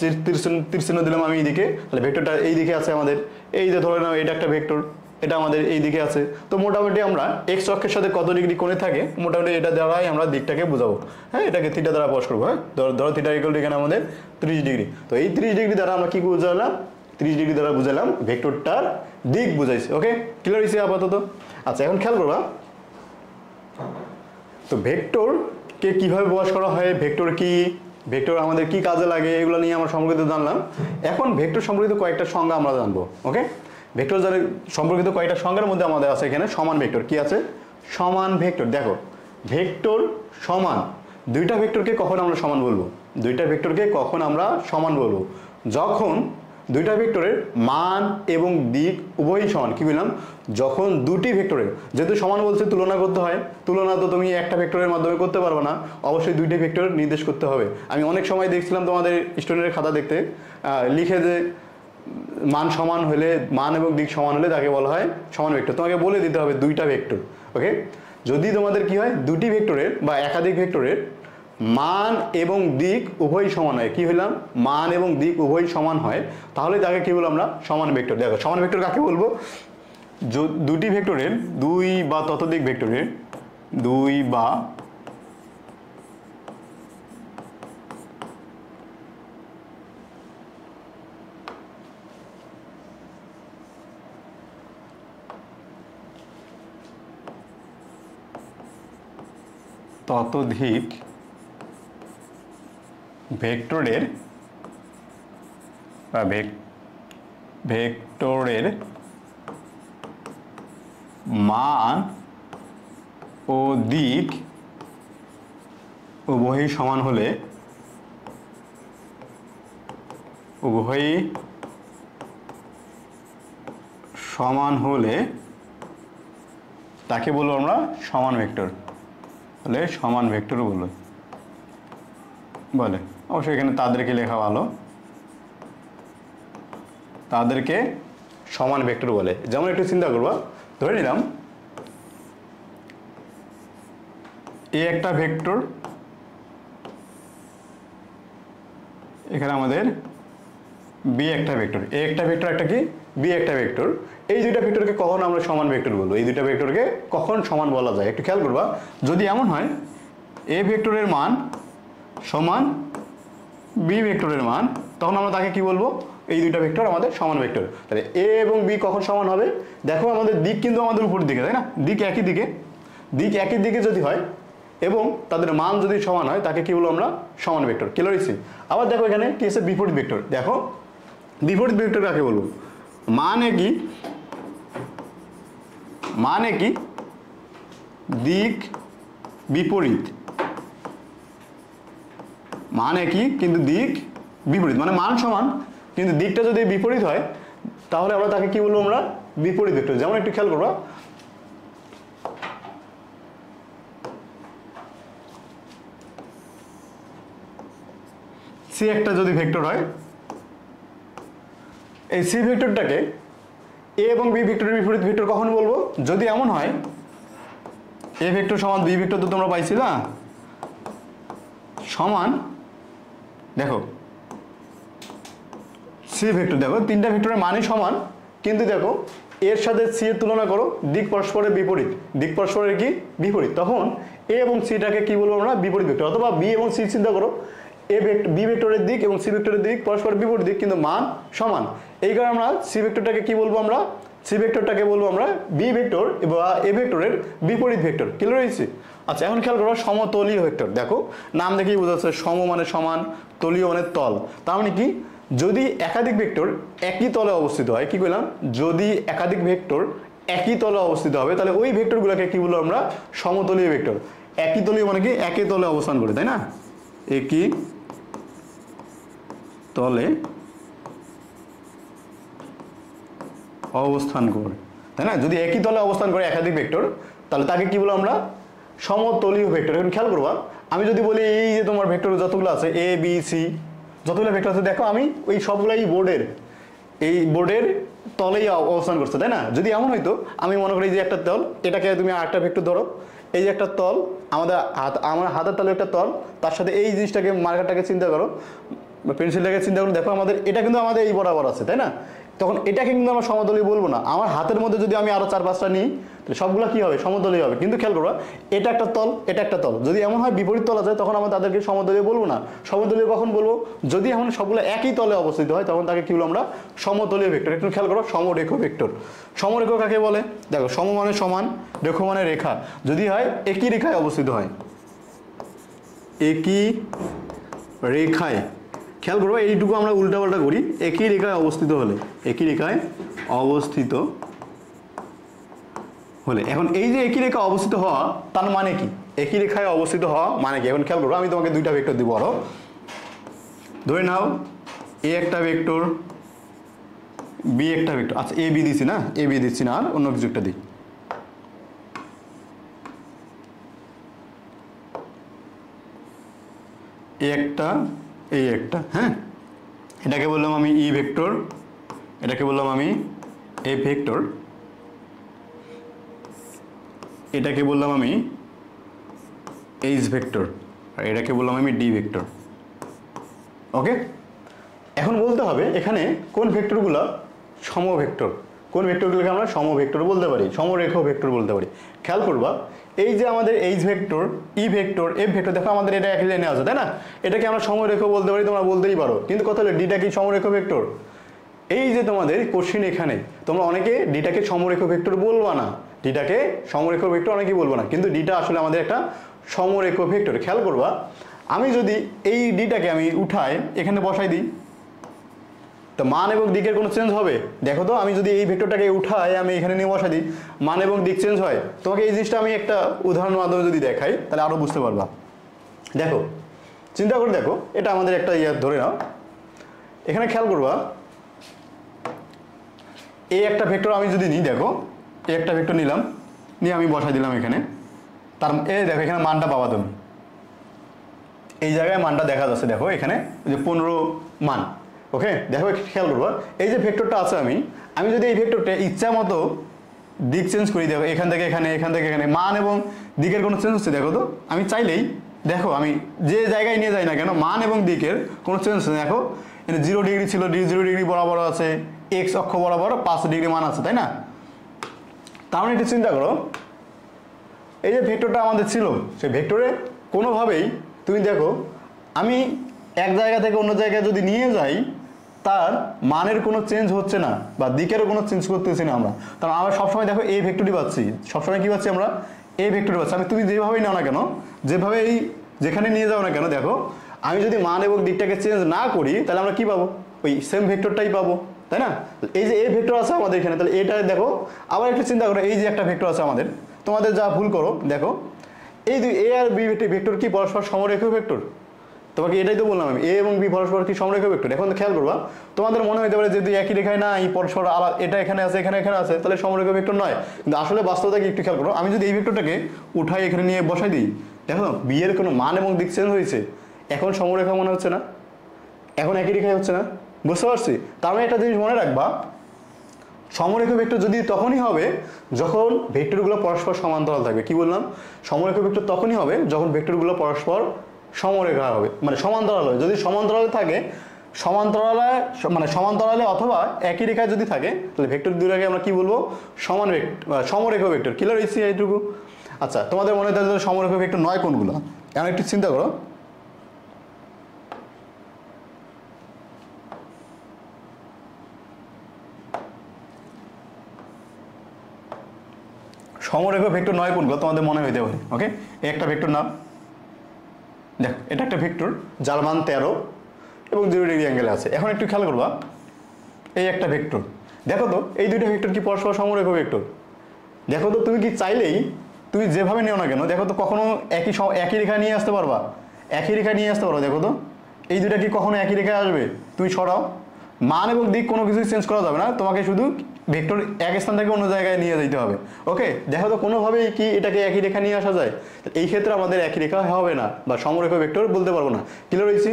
তীর চিহ্ন দিলাম আমি এই দিকে, তাহলে ভেক্টরটা এই দিকে আছে আমাদের। এই যে ধরে নাও এটা একটা ভেক্টর, এটা আমাদের এই দিকে আছে। তো মোটামুটি আমরা এক্স অক্ষের সাথে কত ডিগ্রি কোণে থাকে, মোটামুটি এটা দ্বারাই আমরা দিকটাকে বোঝাবো। হ্যাঁ, এটাকে থিটা দ্বারা প্রকাশ করবো। হ্যাঁ, ধরো থিটা ইকুয়াল এখানে আমাদের 30 ডিগ্রি। তো এই 30 ডিগ্রি দ্বারা আমরা কি বুঝালাম? 30 ডিগ্রি দ্বারা বুঝালাম ভেক্টরটার দিক বুঝাইছে। ওকে, ক্লিয়ার হয়েছে আপাতত? আচ্ছা, এখন খেয়াল করবা, তো ভেক্টরকে কিভাবে প্রকাশ করা হয়, ভেক্টর কি, ভেক্টর আমাদের কি কাজে লাগে, এগুলো নিয়ে আমরা সম্পর্কিত জানলাম। এখন ভেক্টর সম্পর্কিত কয়েকটা সংজ্ঞা আমরা জানবো। ওকে, ভেক্টর সম্পর্কিত কয়েকটা সংজ্ঞার মধ্যে আমাদের আছে এখানে সমান ভেক্টর। কি আছে? সমান ভেক্টর। দেখো, ভেক্টর সমান, দুইটা ভেক্টরকে কখন আমরা সমান বলবো? দুইটা ভেক্টরকে কখন আমরা সমান বলবো? যখন দুইটা ভেক্টরের মান এবং দিক উভয়ই সমান। কি বললাম? যখন দুটি ভেক্টরের, যেহেতু সমান বলছে তুলনা করতে হয়, তুলনা তো তুমি একটা ভেক্টরের মাধ্যমে করতে পারবে না, অবশ্যই দুইটি ভেক্টর নির্দেশ করতে হবে। আমি অনেক সময় দেখছিলাম তোমাদের স্টুডেন্টের খাতা দেখতে লিখে যে মান সমান হলে, মান এবং দিক সমান হলে তাকে বলা হয় সমান ভেক্টর। তোমাকে বলে দিতে হবে দুইটা ভেক্টর। ওকে, যদি তোমাদের কি হয়, দুটি ভেক্টরের বা একাধিক ভেক্টরের মান এবং দিক উভয়ই সমান হয়, কি হইলাম? মান এবং দিক উভয়ই সমান হয়, তাহলে তাকে কি বলবো আমরা? সমান ভেক্টর। দেখো, সমান ভেক্টর কাকে বলবো? দুটি ভেক্টরের দুই বা ততোধিক ভেক্টরের দুই বা ততোধিক ভেক্টরের বা ভেক্টরের মান ও দিক উভয়ই সমান হলে তাকে বলবো আমরা সমান ভেক্টর, তাহলে সমান ভেক্টর বলে অবশ্যই এখানে তাদেরকে লেখা ভালো, তাদেরকে সমান ভেক্টর বলে। যেমন একটু চিন্তা করবা, ধরে নিলাম এ একটা ভেক্টর, এখানে আমাদের বি একটা ভেক্টর, এ একটা ভেক্টর একটা কি বি একটা ভেক্টর। এই দুইটা ভেক্টরকে কখন আমরা সমান ভেক্টর বলবো, এই দুইটা ভেক্টরকে কখন সমান বলা যায় একটু খেয়াল করবা। যদি এমন হয় এ ভেক্টরের মান সমান বি ভেক্টরের মান, তখন আমরা তাকে কি বলবো, এই দুইটা ভেক্টর আমাদের সমান ভেক্টর। তাহলে এ এবং বি কখন সমান হবে, দেখো আমাদের দিক কিন্তু আমাদের উপরের দিকে, তাই না, দিক একই দিকে যদি হয় এবং তাদের মান যদি সমান হয় তাকে কি বলবো আমরা সমান ভেক্টর। ক্লিয়ার হয়েছে? আবার দেখো এখানে কি আছে বিপরীত ভেক্টর। দেখো বিপরীত ভেক্টর কাকে বলবো, মানে কি দিক বিপরীত, মানে কি কিন্তু দিক বিপরীত, মানে মান সমান কিন্তু দিকটা যদি বিপরীত হয় তাহলে আমরা তাকে কি বলবো আমরা বিপরীত ভেক্টর। যেমন একটু খেয়াল করবা, সি একটা যদি ভেক্টর হয়, এই সি ভেক্টরটাকে এ এবং বি ভেক্টরের বিপরীত ভেক্টর কখন বলবো, যদি এমন হয় এ ভেক্টর সমান বি ভেক্টর, তো তোমরা পাইছি না, সমান দেখো সি ভেক্টর, দেখো তিনটা ভেক্টরের মানই সমান কিন্তু দেখো এর সাথে সি এর তুলনা করো, দিক পরস্পরের বিপরীত, দিক পরস্পরের কি বিপরীত, তখন এ এবং সিটাকে কি বলবো আমরা বিপরীত ভেক্টর। অথবা বি এবং সি চিন্তা করো, বি ভেক্টরের দিক এবং সি ভেক্টরের দিক পরস্পর বিপরীত দিক কিন্তু মান সমান, এই কারণে আমরা সি ভেক্টরটাকে কি বলবো আমরা বি ভেক্টর এবং এ ভেক্টরের বিপরীত ভেক্টর। ক্লিয়ার হয়েছে? আচ্ছা এখন খেয়াল করো সমতলীয় ভেক্টর, দেখো নাম দেখেই বোঝা যাচ্ছে, সম মানে সমান, তলীয় মানে তল, তার মানে কি যদি একাধিক ভেক্টর একই তলে অবস্থিত হয়, কি বললাম, যদি একাধিক ভেক্টর একই তলে অবস্থিত হবে তাহলে ওই ভেক্টরগুলোকে কি বলবো আমরা সমতলীয় ভেক্টর। একই তলীয় মানে কি একই তলে অবস্থান করে, তাই না, একই তলে অবস্থান করে, তাই না, যদি একই তলে অবস্থান করে একাধিক ভেক্টর তাহলে তাকে কি বলবো আমরা সমতলীয় ভেক্টর। এখন খেয়াল করবা, আমি যদি বলি এই যে তোমার ভেক্টর যতগুলো আছে এ বি সি যতগুলো ভেক্টর আছে, দেখো আমি ওই সবগুলাই এই বোর্ডের তলেই অবস্থান করছে, তাই না। যদি এমন হইতো আমি মনে করি যে একটা তল, এটাকে তুমি আরেকটা ভেক্টর ধরো, এই যে একটা তল, আমার হাতের তলে একটা তল, তার সাথে এই জিনিসটাকে মার্কারটাকে চিন্তা করো বা পেন্সিলটাকে চিন্তা করো, দেখো আমাদের এটা কিন্তু আমাদের এই বরাবর আছে, তাই না, তখন এটাকে কিন্তু আমরা সমতলীয় বলবো না। আমার হাতের মধ্যে যদি আমি আরো 4-5টা নিই তাহলে সবগুলো কি হবে সমতলীয় হবে। কিন্তু খেয়াল করো এটা একটা তল, এটা একটা তল, যদি এমন হয় বিপরীত তল আছে তখন আমরা তাদেরকে সমতলীয় বলবো না। সমতলীয় কখন বলবো, যদি এখন সবগুলো একই তলে অবস্থিত হয় তখন তাকে কি বলবো আমরা সমতলীয় ভেক্টর। একটু খেয়াল করো সমরেখ ভেক্টর। সমরেখ কাকে বলে, দেখো সম মানে সমান, রেখ মানে রেখা, যদি হয় একই রেখায় অবস্থিত হয়, একই রেখায়, খেয়াল করবো এইটুকু আমরা উল্টাপাল্টা করি, একই রেখায় অবস্থিত হলে, একই রেখায় অবস্থিত হলে, এখন এই যে একই রেখায় অবস্থিত হওয়া তার মানে কি, একই রেখায় অবস্থিত হওয়া মানে কি, এখন খেয়াল করবো আমি তোমাকে দুইটা ভেক্টর দিব আরো, ধরে নাও এ একটা ভেক্টর বি একটা ভেক্টর, আচ্ছা এ বি দিচ্ছি না, এ বি দিচ্ছি না, আর অন্য কিছু একটা দিই, এই একটা, হ্যাঁ, এটাকে বললাম আমি ই ভেক্টর, এটাকে বললাম আমি এ ভেক্টর, এটাকে বললাম আমি এইচ ভেক্টর, আর এটাকে বললাম আমি ডি ভেক্টর। ওকে, এখন বলতে হবে এখানে কোন ভেক্টরগুলো সমভেক্টর, কোন ভেক্টরগুলোকে আমরা সমভেক্টর বলতে পারি, সমরেখ ভেক্টর বলতে পারি। খেয়াল করবা এই যে আমাদের H vector, E vector, F vector, দেখো আমাদের এটা একই লাইনে আছে তাই না, এটাকে আমরা সমরেখ বলতে পারি, তোমরা বলতেই পারো। কিন্তু কথা হলো ডিটা কি সমরেখ ভেক্টর? এই যে তোমাদের কোশ্চিন এখানে তোমরা অনেকে ডিটাকে সমরেখ ভেক্টর বলবা না, ডিটাকে সমরেখ ভেক্টর অনেকেই বলবো না, কিন্তু ডিটা আসলে আমাদের একটা সমরেখ ভেক্টর। খেয়াল করবা আমি যদি এই ডিটাকে আমি উঠাই এখানে বসাই দিই, তো মান এবং দিকের কোনো চেঞ্জ হবে? দেখো তো আমি যদি এই ভেক্টরটাকে উঠাই আমি এখানে নিয়ে বসাই দিই, মান এবং দিক চেঞ্জ হয়? তোমাকে এই জিনিসটা আমি একটা উদাহরণের মাধ্যমে যদি দেখাই তাহলে আরও বুঝতে পারবা। দেখো চিন্তা করে দেখো, এটা আমাদের একটা ধরে নাও, এখানে খেয়াল করবা এই একটা ভেক্টর আমি যদি নিই, দেখো এই একটা ভেক্টর নিলাম, নিয়ে আমি বসাই দিলাম এখানে, তার দেখো এখানে মানটা পাবা তুমি, এই জায়গায় মানটা দেখা যাচ্ছে, দেখো এখানে যে 15 মান। ওকে, দেখো খেয়াল করবো এই যে ভেক্টরটা আছে আমি যদি এই ভেক্টরটা ইচ্ছা মতো দিক চেঞ্জ করি, দেখো এখান থেকে এখানে, এখান থেকে এখানে, মান এবং দিকের কোনো চেঞ্জ হচ্ছে? দেখো তো আমি চাইলেই, দেখো আমি যে জায়গায় নিয়ে যাই না কেন মান এবং দিকের কোনো চেঞ্জ হচ্ছে। দেখো এটা 0 ডিগ্রি ছিল, 0 ডিগ্রি বরাবর আছে, এক্স অক্ষ বরাবর 5 ডিগ্রি মান আছে তাই না। তার মানে একটু চিন্তা করো এই যে ভেক্টরটা আমাদের ছিল, সেই ভেক্টরে কোনোভাবেই তুমি দেখো আমি এক জায়গা থেকে অন্য জায়গায় যদি নিয়ে যাই তার মানের কোনো চেঞ্জ হচ্ছে না বা দিকেরও কোনো চেঞ্জ করতেছি না আমরা, কারণ আমরা সবসময় দেখো এই ভেক্টরটি পাচ্ছি, সবসময় কি পাচ্ছি আমরা? এই ভেক্টরটি পাচ্ছি। আমি তুমি যেভাবেই নাও না কেন, যেভাবে এই যেখানে নিয়ে যাও না কেন, দেখো আমি যদি মান এবং দিকটাকে চেঞ্জ না করি তাহলে আমরা কি পাবো? ওই সেম ভেক্টরটাই পাবো তাই না। এই যে এ ভেক্টর আছে আমাদের এখানে, তাহলে এটা দেখো আবার একটু চিন্তা করো, এই যে একটা ভেক্টর আছে আমাদের, তোমাদের যা ভুল করো দেখো এই দুই এ আর বি ভেক্টর কি পরস্পর সমরেখ ভেক্টর? তোমাকে এটাই তো বললাম আমি, এ এবং বি পরস্পর কি সমরেখ ভেক্টর? এখন তো খেয়াল করবা তোমাদের মনে হতে পারে যদি একই রেখায় না এই পরস্পর আলাদা, এটা এখানে আছে এখানে এখানে আছে তাহলে সমরেখ ভেক্টর নয়, কিন্তু আসলে বাস্তবতা কি একটু খেয়াল করো, আমি যদি এই ভেক্টরটাকে উঠাই এখানে নিয়ে বসাই দিই, দেখো বি এর কোনো মান এবং দিক চেঞ্জ হয়েছে, এখন সমরেখা মনে হচ্ছে না, এখন একই রেখায় হচ্ছে না, বুঝতে পারছি। তার মানে একটা জিনিস মনে রাখবা, সমরেখ ভেক্টর যদি তখনই হবে যখন ভেক্টরগুলো পরস্পর সমান্তরাল থাকবে। কি বললাম? সমরেখ ভেক্টর তখনই হবে যখন ভেক্টরগুলো পরস্পর সমরেখা হবে, মানে সমান্তরাল হবে। যদি সমান্তরালে থাকে, সমান্তরালে অথবা একই রেখায় যদি থাকে তাহলে ভেক্টর দুটোকে আমরা কি বলবো? সমরেখ ভেক্টর। ক্লিয়ার হয়েছে এইটুকু? আচ্ছা, তোমাদের মনে হয় তাহলে সমরেখ ভেক্টর নয় কোনগুলো, এমন একটু চিন্তা করো। সমরেখ ভেক্টর নয় কোনগুলো তোমাদের মনে হইতে পারে। ওকে, এই একটা ভেক্টর নাম, দেখো এটা একটা ভেক্টর যার মান 13 এবং 0 ডিগ্রি অ্যাঙ্গেলে আছে। এখন একটু খেয়াল করবা এই একটা ভেক্টর, দেখো তো এই দুইটা ভেক্টর কি পরস্পর সমরেখ ভেক্টর? দেখো তো তুমি কি চাইলেই তুমি যেভাবে নিও না কেন, দেখো তো কখনো একই রেখা নিয়ে আসতে পারবা? একই রেখা নিয়ে আসতে পারো? দেখো তো এই দুইটা কি কখনো একই রেখায় আসবে? তুমি সরাও, মান এবং দিক কোনো কিছুই চেঞ্জ করা যাবে না, তোমাকে শুধু ভেক্টর এক স্থান থেকে অন্য জায়গায় নিয়ে যেতে হবে। ওকে, দেখো তো কোনোভাবেই কি এটাকে একই রেখা নিয়ে আসা যায়? এই ক্ষেত্রে আমাদের একই রেখা হবে না বা সমরেখ ভেক্টর বলতে পারবো না। ক্লিয়ার হয়েছি?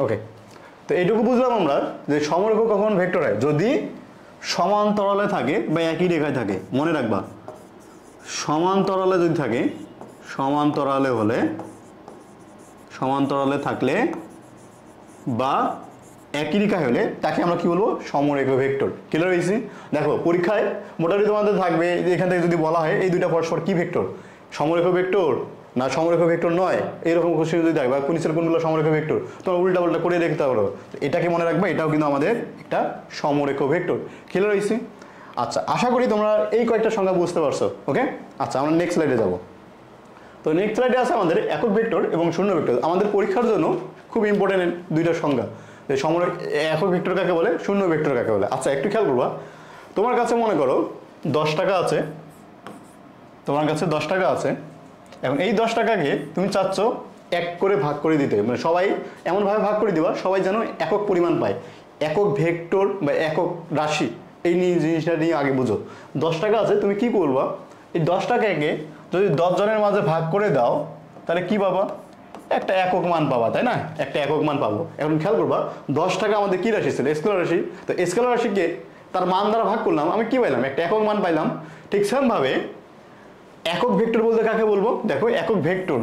ওকে, তো এইটুকু বুঝলাম আমরা যে সমরেখ কখন ভেক্টর হয়? যদি সমান্তরালে থাকে বা একই রেখায় থাকে। মনে রাখবা সমান্তরালে যদি থাকে, সমান্তরালে থাকলে বা একই রেখায় হলে তাকে আমরা কি বলবো? সমরেখ ভেক্টর। ক্লিয়ার হয়েছি? দেখো পরীক্ষায় মোটামুটি তোমাদের থাকবে যে এখান থেকে যদি বলা হয় এই দুইটা পরস্পর কি ভেক্টর, সমরেখ ভেক্টর না সমরেখ ভেক্টর নয়, এরকম কোশ্চেন যদি থাকে বা নিচের কোনগুলো সমরেখ ভেক্টর, তোমরা উল্টা পাল্টা করে দেখতে পারো। এটাকে মনে রাখবে, এটাও কিন্তু আমাদের একটা সমরেখ ভেক্টর। ক্লিয়ার হয়েছি? আচ্ছা, আশা করি তোমরা এই কয়েকটা সংজ্ঞা বুঝতে পারছো। ওকে, আচ্ছা আমরা নেক্সট স্লাইডে যাবো। তো নেক্সট স্লাইডে আছে আমাদের একক ভেক্টর এবং শূন্য ভেক্টর। আমাদের পরীক্ষার জন্য খুব ইম্পর্টেন্ট দুইটা সংজ্ঞা, একক ভেক্টর কাকে বলে, শূন্য ভেক্টর কাকে বলে। আচ্ছা একটু খেয়াল করবা, তোমার কাছে মনে করো 10 টাকা আছে, তোমার কাছে 10 টাকা আছে। এখন এই 10 টাকাকে তুমি চাচ্ছ এক করে ভাগ করে দিতে, মানে সবাই এমনভাবে ভাগ করে দিবা সবাই যেন একক পরিমাণ পায়। একক ভেক্টর বা একক রাশি, এই জিনিসটা নিয়ে আগে বুঝো। 10 টাকা আছে, তুমি কি করবা? এই 10 টাকাকে যদি 10 জনের মাঝে ভাগ করে দাও তাহলে কি পাবা? একটা একক মান পাবা, তাই না? একটা একক মান পাবো। এখন খেয়াল করবা 10 টাকা আমাদের কি রাশি ছিল? স্কেলার রাশি। তো স্কেলার রাশিকে তার মান দ্বারা ভাগ করলাম, আমি কি পাইলাম? একটা একক মান পাইলাম। ঠিক সেমভাবে একক ভেক্টর বলতে কাকে বলবো? দেখো একক ভেক্টর,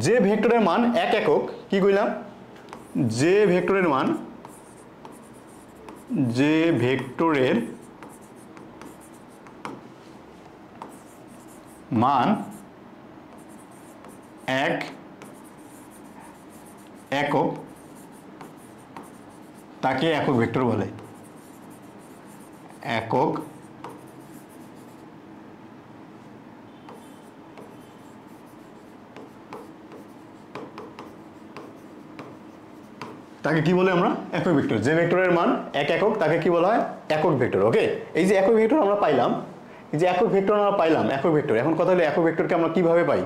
যে ভেক্টরের মান এক একক, কি কইলাম? যে ভেক্টরের মান এক একক তাকে একক ভেক্টর বলে। একক তাকে কি বলে আমরা? একক ভেক্টর। যে ভেক্টরের মান এক একক তাকে কি বলা হয়? একক ভেক্টর। ওকে, এই যে একক ভেক্টর আমরা পাইলাম, এই যে একক ভেক্টর আমরা পাইলাম, একক ভেক্টর। এখন কথা হলো একক ভেক্টরকে আমরা কিভাবে পাই?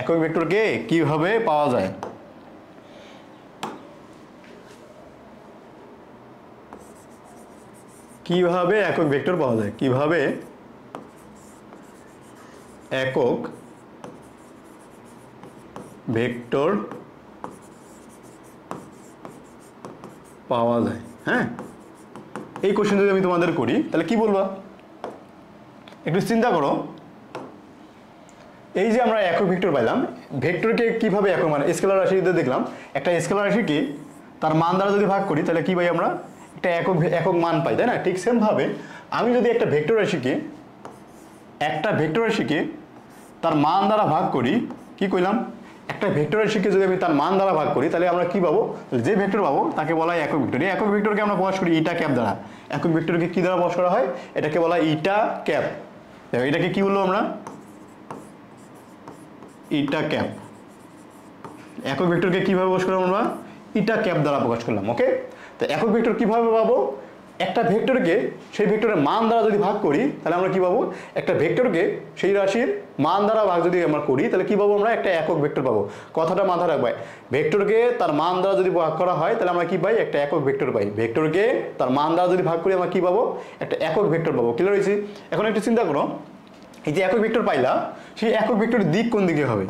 একক ভেক্টরকে কিভাবে পাওয়া যায়? কিভাবে একক ভেক্টর পাওয়া যায়? কিভাবে একক ভেক্টর পাওয়া যায়? হ্যাঁ, এই কোশ্চেন যদি আমি তোমাদের করি তাহলে কি বলবা? একটু চিন্তা করো। এই যে আমরা একক ভেক্টর পাইলাম, ভেক্টরকে কিভাবে একক মানে স্কেলার রাশিতে দেখলাম, একটা স্কেলার রাশিকে তার মান দ্বারা যদি ভাগ করি তাহলে কি পাই আমরা? একটা একক মান পাই, তাই না? ঠিক সেম ভাবে আমি যদি একটা ভেক্টর রাশিকে তার মান দ্বারা ভাগ করি, কি কইলাম? একটা ভেক্টর রাশিকে যদি আমি তার মান দ্বারা ভাগ করি তাহলে আমরা কি পাবো? যে ভেক্টর পাবো তাকে বলা হয় একক ভেক্টর। এই একক ভেক্টরকে আমরা প্রকাশ করি ইটা ক্যাপ দ্বারা। একক ভেক্টরকে কি দ্বারা প্রকাশ করা হয়? এটাকে বলা হয় ইটা ক্যাপ। এটাকে কি বলবো আমরা? ইটা ক্যাপ। একক ভেক্টরকে কিভাবে প্রকাশ করলাম আমরা? ইটা ক্যাপ দ্বারা প্রকাশ করলাম। ওকে, তো একক ভেক্টর কিভাবে পাবো? একটা ভেক্টরকে সেই ভেক্টরের মান দ্বারা যদি ভাগ করি তাহলে আমরা কি পাবো? একটা ভেক্টরকে সেই রাশির মান দ্বারা ভাগ যদি আমরা করি তাহলে কি পাবো? আমরা একটা একক ভেক্টর পাবো। কথাটা মাথায় রাখবে, ভেক্টরকে তার মান দ্বারা যদি ভাগ করা হয় তাহলে আমরা কি পাই? একটা একক ভেক্টর পাই। ভেক্টরকে তার মান দ্বারা যদি ভাগ করি আমরা কি পাবো? একটা একক ভেক্টর পাবো। ক্লিয়ার হয়েছে? এখন একটু চিন্তা করো, এই যে একক ভেক্টর পাইলা, সেই একক ভেক্টরের দিক কোন দিকে হবে?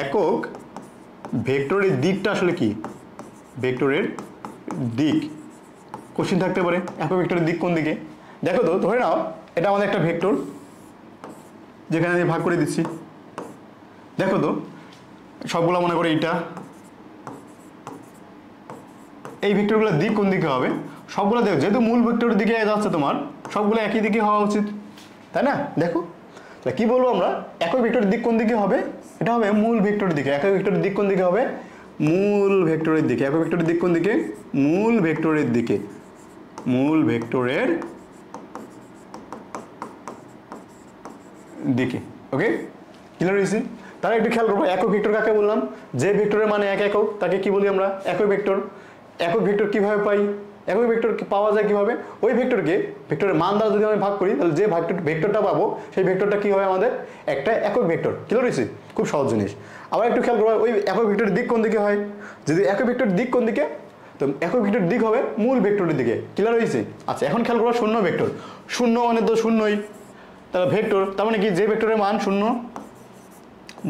একক ভেক্টরের দিকটা আসলে কি? ভেক্টরের দিক কোশ্চেন থাকতে পারে, একক ভেক্টরের দিক কোন দিকে? দেখো তো, ধরে নাও এটা আমাদের একটা ভেক্টর, যেখানে আমি ভাগ করে দিচ্ছি। দেখো তো সবগুলো মনে করে এইটা, এই ভেক্টরগুলোর দিক কোন দিকে হবে? সবগুলো দেখো, যেহেতু মূল ভেক্টরের দিকে যাচ্ছে তোমার, সবগুলো একই দিকে হওয়া উচিত, তাই না? দেখো তাহলে কি বলবো আমরা? একক ভেক্টরের দিক কোন দিকে হবে? এটা হবে মূল ভেক্টরের দিকে। একক ভেক্টরের দিক কোন দিকে হবে? মূল ভেক্টরের দিকে। একক ভেক্টরের দিক কোন দিকে? মূল ভেক্টরের দিকে। মূল ভেক্টরের দিকে। ওকে, ক্লিয়ার হয়েছে? তাহলে একটু খেয়াল করবো, একক ভেক্টর কাকে বললাম? যে ভেক্টরের মানে এক একক তাকে কি বলি আমরা? একক ভেক্টর। একক ভেক্টর কিভাবে পাই? একক ভেক্টর পাওয়া যায় কিভাবে? ওই ভেক্টরের মান দ্বারা যদি আমি ভাগ করি তাহলে যে ভেক্টরটা পাবো সেই ভেক্টরটা কি হবে আমাদের? একটা একক ভেক্টর। ক্লিয়ার হয়েছে? খুব সহজ জিনিস। আবার একটু খেয়াল করবো, ওই একক ভেক্টরের দিক কোন দিকে হয়? যদি একক ভেক্টরের দিক কোন দিকে, তো একক ভেক্টরের দিক হবে মূল ভেক্টরের দিকে। ক্লিয়ার হয়েছে? আচ্ছা, এখন খেয়াল করবো শূন্য ভেক্টর। শূন্য মানে তো শূন্যই, তাহলে ভেক্টর, তার মানে কি? যে ভেক্টরের মান শূন্য,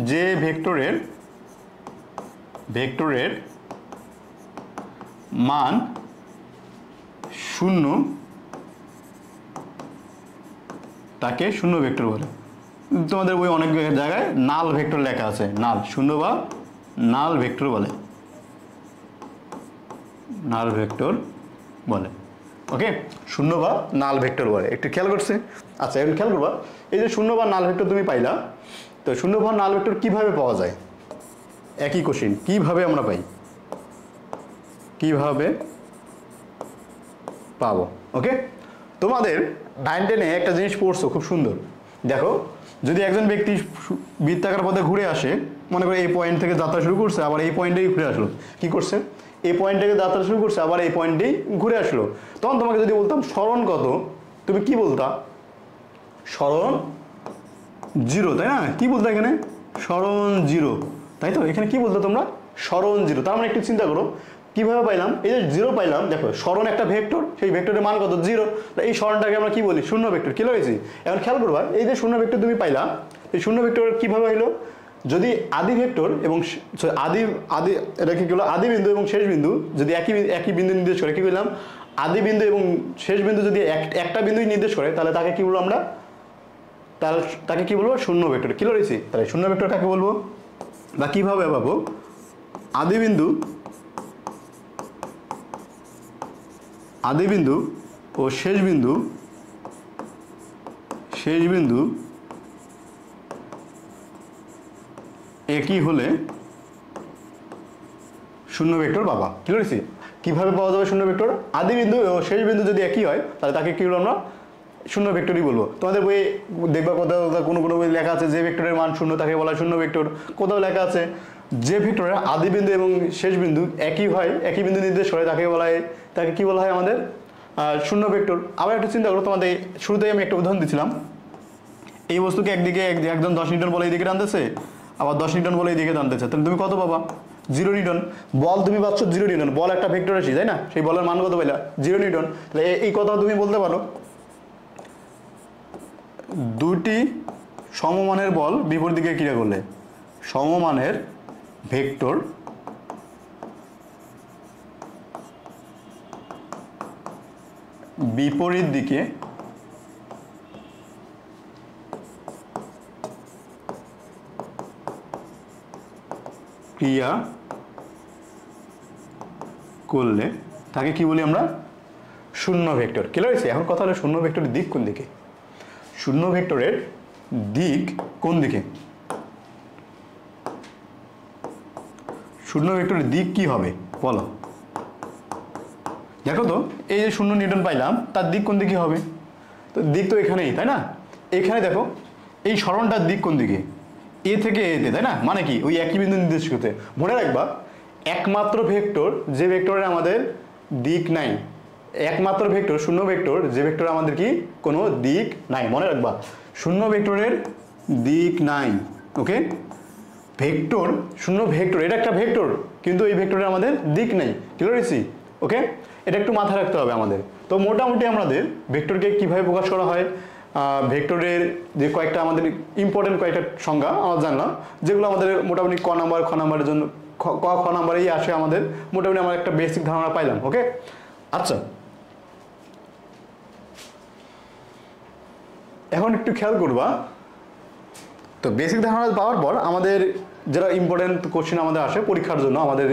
যে ভেক্টরের মান শূন্য তাকে শূন্য ভেক্টর বলে। তোমাদের বই অনেক জায়গায় নাল ভেক্টর লেখা আছে, নাল, শূন্য বা নাল ভেক্টর বলে, নাল ভেক্টর বলে। ওকে, শূন্য বা নাল ভেক্টর বলে। একটু খেয়াল করছে? আচ্ছা, এখন খেয়াল করবা, এই যে শূন্য বা নাল ভেক্টর তুমি পাইলা, তো শূন্য বা নাল ভেক্টর কিভাবে পাওয়া যায়? একই কোশ্চেন, কিভাবে আমরা পাই? কিভাবে পাবো? ওকে, তোমাদের 9-10-এ একটা জিনিস পড়ছো খুব সুন্দর। দেখো, যদি একজন ব্যক্তি বৃত্তাকার পথে ঘুরে আসে, মনে করে এই পয়েন্ট থেকে যাত্রা শুরু করছে, আবার এই পয়েন্টেই ঘুরে আসলো, কি করছে? এই পয়েন্ট থেকে যাত্রা শুরু করছে, আবার এই পয়েন্টেই ঘুরে আসলো। তখন তোমাকে যদি বলতাম সরণ কত, তুমি কি বলতা? সরণ 0, তাই না? কি বলতো এখানে? সরণ 0, তাই তো? এখানে কি বলতো তোমরা? সরণ 0। তার মানে একটু চিন্তা করো, কিভাবে পাইলাম? এই যে 0 পাইলাম, দেখো সরণ একটা ভেক্টর, সেই ভেক্টরের মান কত? 0। এই সরণটাকে আমরা কি বলি? শূন্য ভেক্টর। কি হয়েছে? এখন খেয়াল করবা, এই যে শূন্য ভেক্টর তুমি পাইলা, এই শূন্য ভেক্টর কিভাবে হইলো? যদি আদি ভেক্টর এবং আদি আদি এটা কি হলো আদি বিন্দু এবং শেষ বিন্দু যদি একই বিন্দু নির্দেশ করে, কি বললাম, আদি বিন্দু এবং শেষ বিন্দু যদি একটা বিন্দুই নির্দেশ করে, তাহলে তাকে কি বলবো আমরা, তাহলে তাকে কি বলবো, শূন্য ভেক্টর। কি রয়েছে, তাহলে শূন্য ভেক্টর কাকে বলবো বা কিভাবে পাবো, আদি বিন্দু ও শেষ বিন্দু একই হলে শূন্য ভেক্টর পাবা। কি রয়েছে, কিভাবে পাওয়া যাবে শূন্য ভেক্টর, আদি বিন্দু ও শেষ বিন্দু যদি একই হয় তাহলে তাকে কি বলবো আমরা, শূন্য ভেক্টরই বলবো। তোমাদের বইয়ে দেখবা কোথাও কোনো বই লেখা আছে যে ভেক্টরের মান শূন্য তাকে বলা হয় শূন্য ভেক্টর, কোথাও লেখা আছে যে ভেক্টরের আদি বিন্দু এবং শেষ বিন্দু একই হয়, একই বিন্দু নির্দেশ করে, তাকে বলা হয়, তাকে কি বলা হয় আমাদের শূন্য ভেক্টর। আবার একটু চিন্তা করো, তোমাদের শুরুতেই আমি একটা উদাহরণ দিচ্ছিলাম, এই বস্তুকে একদিকে একজন 10 নিউটন বলে এইদিকে টানতেছে, আবার 10 নিউটন বলে এইদিকে টানতেছে, তাহলে তুমি কত পাবা, 0 নিউটন। বল তুমি পাচ্ছ 0 নিউটন, বল একটা ভেক্টর রাশি, তাই না, সেই বলের মান কত পাইলা, 0 নিউটন। তাহলে এই কথা তুমি বলতে পারো, দুটি সমমানের বল বিপরীত দিকে ক্রিয়া করলে, সমমানের ভেক্টর বিপরীত দিকে ক্রিয়া করলে তাকে কি বলি আমরা, শূন্য ভেক্টর। কি হয়েছে, এখন কথা হলো শূন্য ভেক্টরের দিক কোন দিকে, শূন্য ভেক্টরের দিক কোন দিকে, শূন্য ভেক্টরের দিক কি হবে বলো। দেখো তো, এই যে 0 নিউটন পাইলাম, তার দিক কোন দিকে হবে, তো দিক তো এখানেই, তাই না, এখানে দেখো এই সরণটার দিক কোন দিকে, এ থেকে এতে, তাই না, মানে কি ওই একই বিন্দু নির্দেশ করতে। মনে রাখবা, একমাত্র ভেক্টর যে ভেক্টরের আমাদের দিক নাই, একমাত্র ভেক্টর শূন্য ভেক্টর যে ভেক্টর আমাদের কি কোনো দিক নাই, মনে রাখবা শূন্য ভেক্টরের দিক নাই। ওকে, ভেক্টর শূন্য ভেক্টর, এটা একটা ভেক্টর, কিন্তু এই ভেক্টরের আমাদের দিক নেই। ক্লিয়ার হয়েছি, ওকে, এটা একটু মাথায় রাখতে হবে আমাদের। তো মোটামুটি আমাদের ভেক্টরকে কিভাবে প্রকাশ করা হয়, ভেক্টরের যে কয়েকটা আমাদের ইম্পর্টেন্ট কয়েকটা সংজ্ঞা আমরা জানলাম, যেগুলো আমাদের মোটামুটি ক নাম্বারের জন্য খ নাম্বারেই আসে, আমাদের মোটামুটি আমরা একটা বেসিক ধারণা পাইলাম। ওকে, আচ্ছা, এখন একটু খেয়াল করবা, তো বেসিক ধারণা পাওয়ার পর আমাদের যেটা ইম্পর্টেন্ট কোশ্চেন আমাদের আসে পরীক্ষার জন্য, আমাদের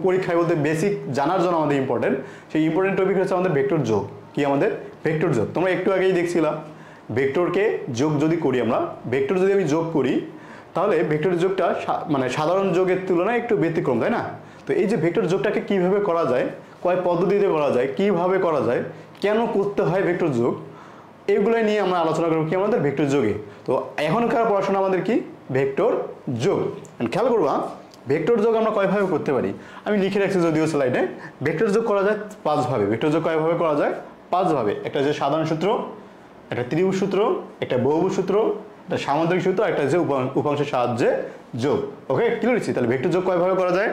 পরীক্ষায় বলতে বেসিক জানার জন্য আমাদের ইম্পর্টেন্ট, সেই ইম্পর্টেন্ট টপিক হচ্ছে আমাদের ভেক্টর যোগ। কি আমাদের ভেক্টর যোগ, তোমরা একটু আগেই দেখছিলাম, ভেক্টরকে যোগ যদি করি আমরা, ভেক্টর যদি আমি যোগ করি, তাহলে ভেক্টর যোগটা মানে সাধারণ যোগের তুলনায় একটু ব্যতিক্রম, তাই না। তো এই যে ভেক্টর যোগটাকে কিভাবে করা যায়, কয় পদ্ধতিতে করা যায়, কিভাবে করা যায়, কেন করতে হয় ভেক্টর যোগ, এগুলোই নিয়ে আমরা আলোচনা করব কি আমাদের ভেক্টর যোগে। তো এখনকার পড়াশোনা আমাদের কি ভেক্টর যোগ। খেয়াল করবা, ভেক্টর যোগ আমরা কয়ভাবে করতে পারি, আমি লিখে রাখছি যদিও স্লাইডে। ভেক্টর যোগ করা যায় 5 ভাবে। ভেক্টর যোগ কয়ভাবে করা যায়, 5 ভাবে। একটা যে সাধারণ সূত্র, একটা ত্রিভুজ সূত্র, একটা বহুভুজ সূত্র, একটা সামুদ্রিক সূত্র, একটা যে উপাংশের সাহায্যে যোগ। ওকে, ক্লিয়ার হচ্ছে। তাহলে ভেক্টর যোগ কয়ভাবে করা যায়,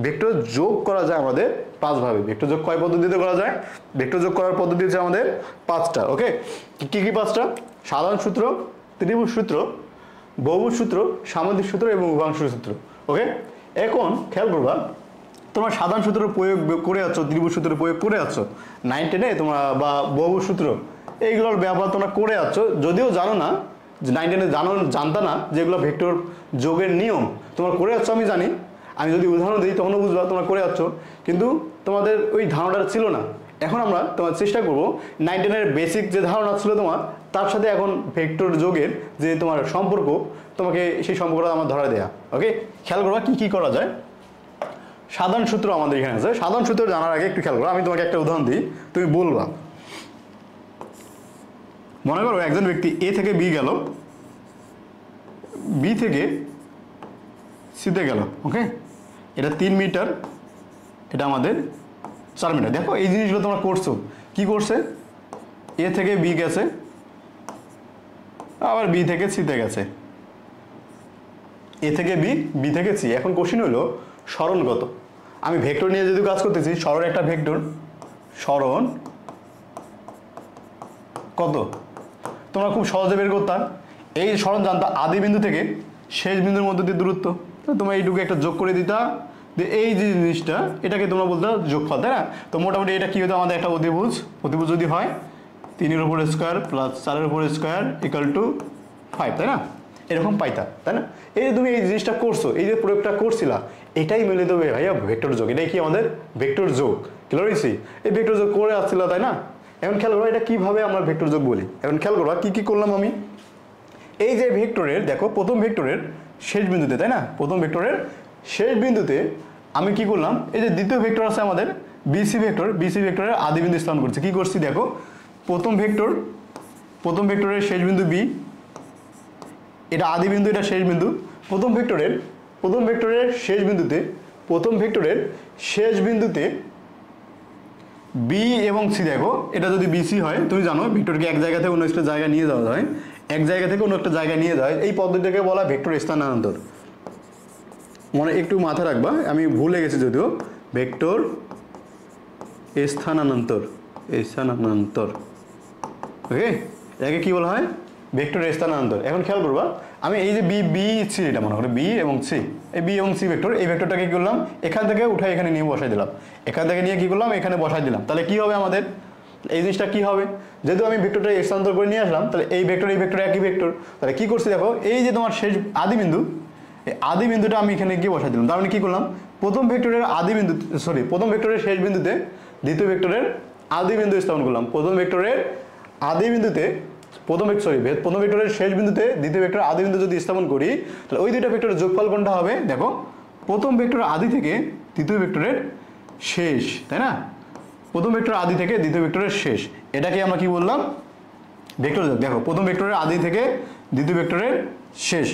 ভেক্টর যোগ করা যায় আমাদের 5 ভাবে। ভেক্টর যোগ কয় পদ্ধতিতে করা যায়, ভেক্টর যোগ করার পদ্ধতি হচ্ছে আমাদের 5টা। ওকে, কি কি 5টা, সাধারণ সূত্র, ত্রিভুজ সূত্র, বহুভুজ সূত্র, সামুদ্রিক সূত্র এবং উপাংশ সূত্র। ওকে, এখন খেয়াল করবা, তোমরা সাধারণ সূত্র প্রয়োগ করে আছো, ত্রিভুজ সূত্র প্রয়োগ করে আছো 9, 10-এ তোমরা, বা বহুভুজ সূত্র এইগুলোর ব্যবহার তোমরা করে আছো, যদিও জানো না, 9, 10-এ জানতা না যেগুলো ভেক্টর যোগের নিয়ম, তোমরা করে আছো আমি জানি। আমি যদি উদাহরণ দিই তখনও বুঝবা তোমরা করে আছো, কিন্তু তোমাদের ওই ধারণাটা ছিল না। এখন আমরা তোমার চেষ্টা করবো 9, 10-এর বেসিক যে ধারণা ছিল তোমার, তার সাথে এখন ভেক্টর যোগের যে তোমার সম্পর্ক, তোমাকে সেই সম্পর্কটা আমার ধরা দেয়া। ওকে, খেয়াল করবা কি কি করা যায়। সাধারণ সূত্র আমাদের এখানে আছে, সাধারণ সূত্র জানার আগে একটু খেয়াল করো, আমি তোমাকে একটা উদাহরণ দিই, তুমি বলবা। মনে করো একজন ব্যক্তি এ থেকে বি গেল, বি থেকে সিতে গেল। ওকে, এটা 3 মিটার, এটা আমাদের 4 মিটার। দেখো এই জিনিসগুলো তোমরা করছো, কি করছে, এ থেকে বি গেছে, আবার বি থেকে সিতে গেছে, এ থেকে বি, বি থেকে সি। এখন কোশ্চেন হলো সরণ কত। আমি ভেক্টর নিয়ে যদি কাজ করতেছি, সরণ একটা ভেক্টর, সরণ কত তোমরা খুব সহজে বের করতাম। এই সরণ জানতা, আদি বিন্দু থেকে শেষ বিন্দুর মধ্যে দিয়ে দূরত্ব। তো তোমরা এইটুকু একটা যোগ করে দিতা, যে এই যে জিনিসটা এটাকে তোমরা বলতে যোগফল, তাই না? তো মোটামুটি এটা কী হতো আমাদের একটা অতিভুজ, অতিভুজ যদি হয় 3 উপর স্কোয়ার প্লাস 4 উপর স্কোয়ার ইকুয়াল টু 5, তাই না? এরকম পাইতা, তাই না? এই যে তুমি এই জিনিসটা করছো, এই যে প্রয়োগটা করছিলা, এটাই মিলে দেবে ভাইয়া ভেক্টর যোগ। এটাই কি আমাদের ভেক্টর যোগ। ক্লিয়ার হয়েছি? এই ভেক্টর যোগ করে আসছিল, তাই না? এখন খেয়াল করো এটা কিভাবে আমরা ভেক্টর যোগ বলি। এখন খেয়াল করো কি কি করলাম আমি। এই যে ভেক্টরের দেখো প্রথম ভেক্টরের শেষ বিন্দুতে, তাই না? প্রথম ভেক্টরের শেষ বিন্দুতে আমি কি করলাম, এই যে দ্বিতীয় ভেক্টর আছে আমাদের বিসি ভেক্টর, বিসি ভেক্টরের আদি বিন্দু স্থাপন করছি। কি করছি দেখো, প্রথম ভেক্টরের শেষ বিন্দু বি, এটা আদি বিন্দু, এটা শেষ বিন্দু। প্রথম ভেক্টরের শেষ বিন্দুতে বি এবং সি, দেখো এটা যদি বিসি হয়, তুমি জানো ভেক্টরকে এক জায়গা থেকে অন্য একটা জায়গায় নিয়ে যাওয়া হয়, এক জায়গা থেকে অন্য একটা জায়গায় নিয়ে যাওয়া হয়, এই পদ্ধতিটাকে বলা হয় ভেক্টর স্থানান্তর। মনে একটু মাথা রাখবা, আমি ভুলে গেছি যদিও, ভেক্টর স্থানান্তর। ওকে, এটাকে কি বলা হয়? ভেক্টর স্থানান্তর। এখন খেয়াল করবা, আমি এই যে বি সি, এটা মনে করো বি এবং সি, এই বি এবং সি ভেক্টর, এই ভেক্টরটাকে কি করলাম, এখান থেকে উঠে এখানে নিয়ে বসাই দিলাম, এখান থেকে নিয়ে কি করলাম, এখানে বসাই দিলাম। তাহলে কি হবে আমাদের এই জিনিসটা কি হবে, যেহেতু আমি ভেক্টরটা স্থানান্তর করে নিয়ে আসলাম, তাহলে এই ভেক্টর একই ভেক্টর। তাহলে কি করছি দেখো, এই যে তোমার শেষ আদি বিন্দু, এই আদি বিন্দুটা আমি এখানে গিয়ে বসাই দিলাম। তার মানে কি করলাম, প্রথম ভেক্টরের শেষ বিন্দুতে দ্বিতীয় ভেক্টরের আদি বিন্দু স্থাপন করলাম। প্রথম ভেক্টরের শেষ বিন্দুতে দ্বিতীয় ভেক্টরের আদি বিন্দু যদি স্থাপন করি, তাহলে ওই দুইটা ভেক্টরের যোগফল কোনটা হবে দেখো, প্রথম ভেক্টরের আদি থেকে দ্বিতীয় ভেক্টরের শেষ, তাই না? প্রথম ভেক্টরের আদি থেকে দ্বিতীয় ভেক্টরের শেষ, এটাকে আমরা কি বললাম, ভেক্টর যোগ। দেখো প্রথম ভেক্টরের আদি থেকে দ্বিতীয় ভেক্টরের শেষ,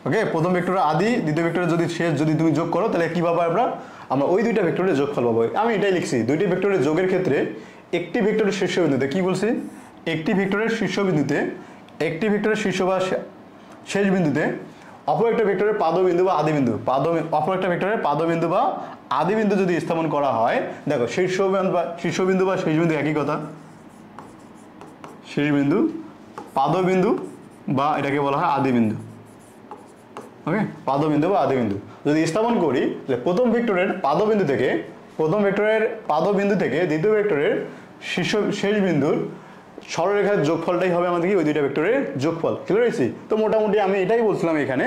ওকে, প্রথম ভেক্টরের আদি দ্বিতীয় ভেক্টরের যদি শেষ যদি তুমি যোগ করো, তাহলে কি পাবো আমরা ওই দুইটা ভেক্টরের যোগফল পাবো। আমি এটাই লিখছি, দুইটি ভেক্টরের যোগের ক্ষেত্রে একটি ভেক্টরের শীর্ষবিন্দুতে, কি বলছি, একটি ভেক্টরের শীর্ষ বা শেষ বিন্দুতে অপর একটা ভেক্টরের পাদবিন্দু বা আদিবিন্দু, অপর একটা ভেক্টরের পাদবিন্দু বা আদিবিন্দু যদি স্থাপন করা হয়, দেখো শীর্ষবিন্দু বা শেষ বিন্দু একই কথা, শেষ বিন্দু, পাদবিন্দু বা এটাকে বলা হয় আদিবিন্দু। ওকে, পাদবিন্দু বা আদিবিন্দু যদি স্থাপন করি, তাহলে প্রথম ভেক্টরের পাদবিন্দু থেকে দ্বিতীয় ভেক্টরের শেষ বিন্দুর সরলরেখার যোগফলটাই হবে আমাদের কি, ওই দুইটা ভেক্টরের যোগফল। ক্লিয়ার হয়েছে? তো মোটামুটি আমি এটাই বলছিলাম এখানে,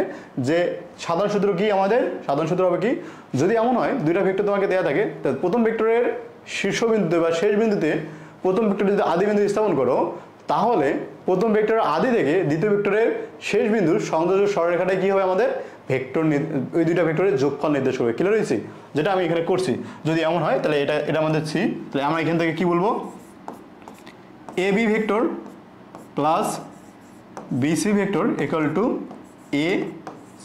যে সাধারণ সূত্র কি আমাদের, সাধারণ সূত্র হবে কি, যদি এমন হয় দুইটা ভেক্টর তোমাকে দেওয়া থাকে, তাহলে প্রথম ভেক্টরের শীর্ষবিন্দুতে বা শেষ বিন্দুতে প্রথম ভেক্টর যদি আদি বিন্দু স্থাপন করো, তাহলে প্রথম ভেক্টরের আদি থেকে দ্বিতীয় ভেক্টরের শেষ বিন্দুর সংযোজক সরলরেখাটাই কি হবে আমাদের ভেক্টর, ওই দুইটা ভেক্টরের যোগফল নির্দেশ করবে। ক্লিয়ার হয়েছে? যেটা আমি এখানে করছি, যদি এমন হয় তাহলে এটা আমাদের সি, তাহলে আমরা এখান থেকে কি বলবো, A B vector plus BC vector equal to A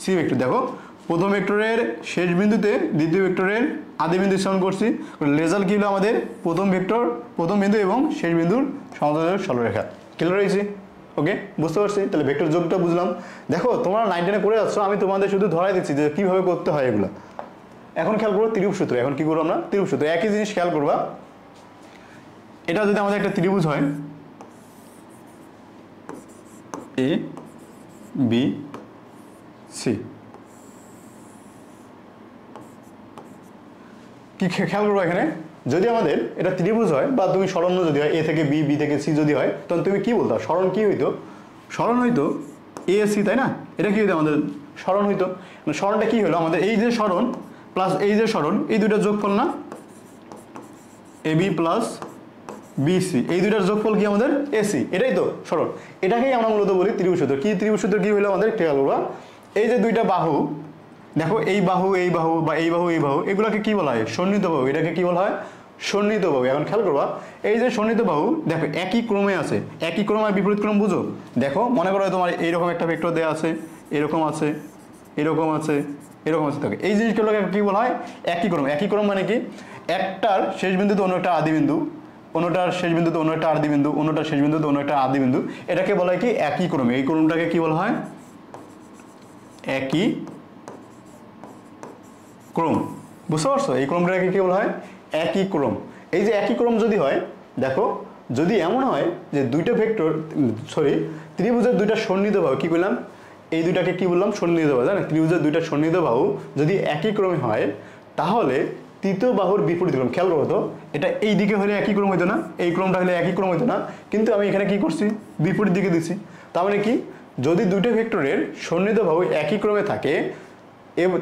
C vector. দেখো প্রথম ভেক্টরের শেষ বিন্দুতে দ্বিতীয় ভেক্টরের আদি বিন্দু স্থাপন করছি, রেজাল্ট কি হলো আমাদের প্রথম বিন্দু এবং শেষ বিন্দুর সংযোজক সরলরেখা। ক্লিয়ার হয়েছে? ওকে, বুঝতে পারছি? তাহলে ভেক্টর যোগটা বুঝলাম। দেখো তোমরা 9 10 করে যাচ্ছ, আমি তোমাদের শুধু ধরাই দিচ্ছি যে কিভাবে করতে হয় এগুলো। এখন খেয়াল করবো ত্রিভুজ সূত্র। এখন কি করবো আমরা, ত্রিভুজ সূত্র। একই জিনিস খেয়াল করবা, এটা যদি আমাদের একটা ত্রিভুজ হয়, এ বি সি, কি খেয়াল করবো এখানে, যদি আমাদের এটা ত্রিভুজ হয় বা তুমি স্মরণ যদি হয়, এ থেকে বি, বি থেকে সি যদি হয়, তখন তুমি কি বলতো, স্মরণ কি হইতো, স্মরণ হইতো এ সি, তাই না? এটা কি হইতো আমাদের স্মরণ হইতো। স্মরণটা কি হলো আমাদের, এই যে স্মরণ প্লাস এই যে স্মরণ, এই দুইটা যোগফল না, এ বি প্লাস বিসি, এই দুইটার যোগফল কি আমাদের এসি, এটাই তো স্মরণ। এটাকেই আমরা মূলত বলি ত্রিভুজ সূত্র। কি ত্রিভুজ সূত্র কি হলো আমাদের, খেয়াল করবা, এই যে দুইটা বাহু, দেখো এই বাহু বা এই বাহু এগুলোকে কি বলা হয়, সন্নিহিত বাহু। এটাকে কি বলা হয়, সন্নিহিত বাহু। এখন খেয়াল করবা, এই যে সন্নিহিত বাহু, দেখো একই ক্রমে আছে, একই ক্রম আর বিপরীত ক্রম বুঝো। দেখো মনে করো তোমার এইরকম একটা ভেক্টর দেওয়া আছে, এরকম আছে, এরকম আছে, এরকম আছে, দেখো এই জিনিসগুলোকে কি বলা হয়, একই ক্রম। একই ক্রম মানে কি, একটার শেষ বিন্দুতে অন্য একটা আদি বিন্দু, অন্যটার শেষ বিন্দুতে অন্য একটা আদি বিন্দু, অন্যটার শেষ বিন্দুতে অন্য একটা আদি বিন্দু, এটাকে বলা হয় কি একই ক্রম। এই ক্রমটাকে কি বলা হয়, একই ক্রম। বুঝতে পারছো? এই ক্রমটাকে কি বলা হয়, একই ক্রম। এই যে একই ক্রম যদি হয়, দেখো যদি এমন হয় যে দুইটা ভেক্টর ত্রিভুজের দুইটা সন্নিহিত বাহু, কি বললাম, এই দুইটাকে কি বললাম, সন্নিহিত বাহু, জানেন ত্রিভুজের দুইটা সন্নিহিত বাহু যদি একই ক্রমে হয় তাহলে তৃতীয় বাহুর বিপরীত ক্রম, খেয়াল করো তো, এটা এই দিকে হলে একই ক্রম হইতো না, এই ক্রমটা হলে একই ক্রম হইতো না, কিন্তু আমি এখানে কি করছি, বিপরীত দিকে দিছি। তার মানে কি, যদি দুইটা ভেক্টরের সন্নিহিত বাহু একই ক্রমে থাকে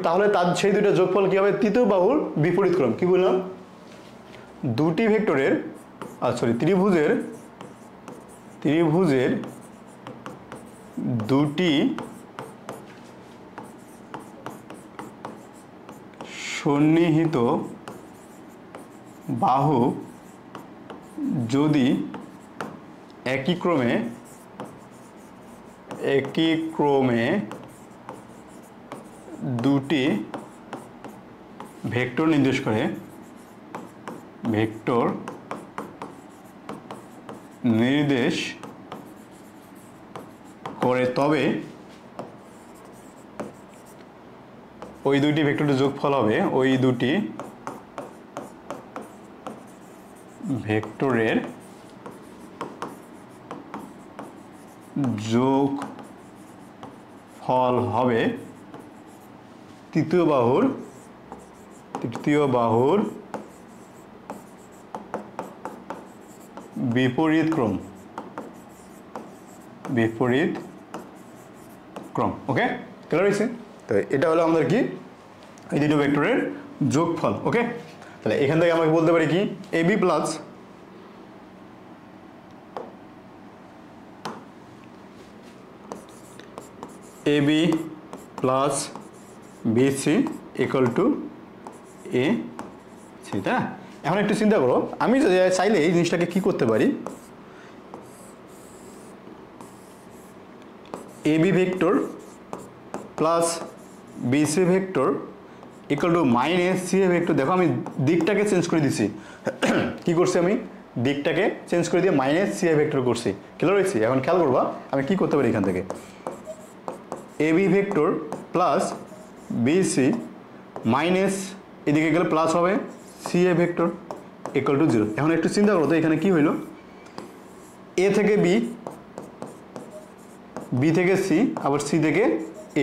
তাহলে তার সেই দুইটা যোগফল কি হবে, তৃতীয় বাহুর বিপরীত ক্রম। কি বললাম, দুটি ভেক্টরের ত্রিভুজের দুটি সন্নিহিত বাহু যদি একই ক্রমে দুটি ভেক্টর নির্দেশ করে, তবে ওই দুটি ভেক্টরের যোগফল হবে, ওই দুটি ভেক্টরের যোগফল হবে তৃতীয় বাহুর বিপরীত ক্রম। ওকে, ক্লিয়ার হয়েছে? তো এটা হলো আমাদের কি, এই দুটো ভেক্টরের যোগফল। ওকে, তাহলে এখান থেকে আমাকে বলতে পারি কি, AB plus BC equal to A C, তাই না? এখন একটু চিন্তা করো, আমি চাইলে এই জিনিসটাকে কি করতে পারি, AB vector plus BC vector equal to minus C A vector. দেখো আমি দিকটাকে চেঞ্জ করে দিছি। কি করছি, আমি দিকটাকে চেঞ্জ করে দিয়ে মাইনাস সি এ ভেক্টর করছি। ক্লিয়ার হয়েছে? এখন খেয়াল করবা আমি কি করতে পারি, এখান থেকে AB vector plus BC minus এদিকে গেলে প্লাস হবে C A vector equal to 0। এখন একটু চিন্তা করো তো, এখানে কি হইলো, এ থেকে বি, বি থেকে সি, আবার সি থেকে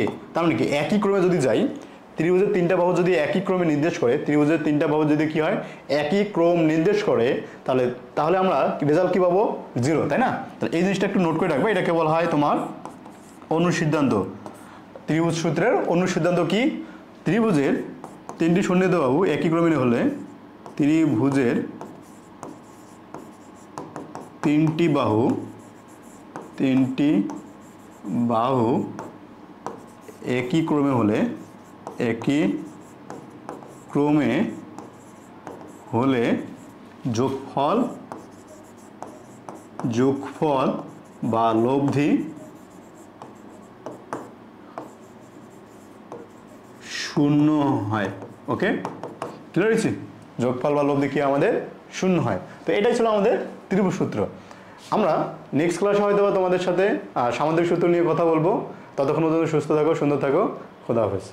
এ। তার মানে কি, একই ক্রমে যদি যাই, ত্রিভুজের তিনটা বাহু যদি একই ক্রমে নির্দেশ করে, ত্রিভুজের তিনটা বাহু যদি কি হয়, একই ক্রম নির্দেশ করে, তাহলে আমরা রেজাল্ট কি পাবো, 0, তাই না? তাহলে এই জিনিসটা একটু নোট করে রাখবে, এটাকে বলা হয় তোমার অনুসিদ্ধান্ত। ত্রিভুজ সূত্রের অনুসিদ্ধান্ত কি, ত্রিভুজের তিনটি সন্নিহিত বাহু একই ক্রমে হলে ত্রিভুজের তিনটি বাহু একই ক্রমে হলে যোগফল বা লব্ধি শূন্য হয়। ওকে, ক্লিয়ার হয়েছে? যোগফল বা লব্ধি কি আমাদের শূন্য হয়। তো এটাই ছিল আমাদের ত্রিভুজ সূত্র। আমরা নেক্সট ক্লাসে হয়তো তোমাদের সাথে সামুদ্রিক সূত্র নিয়ে কথা বলবো। ততক্ষণ পর্যন্ত সুস্থ থাকো, সুন্দর থাকো, খোদা হাফেজ।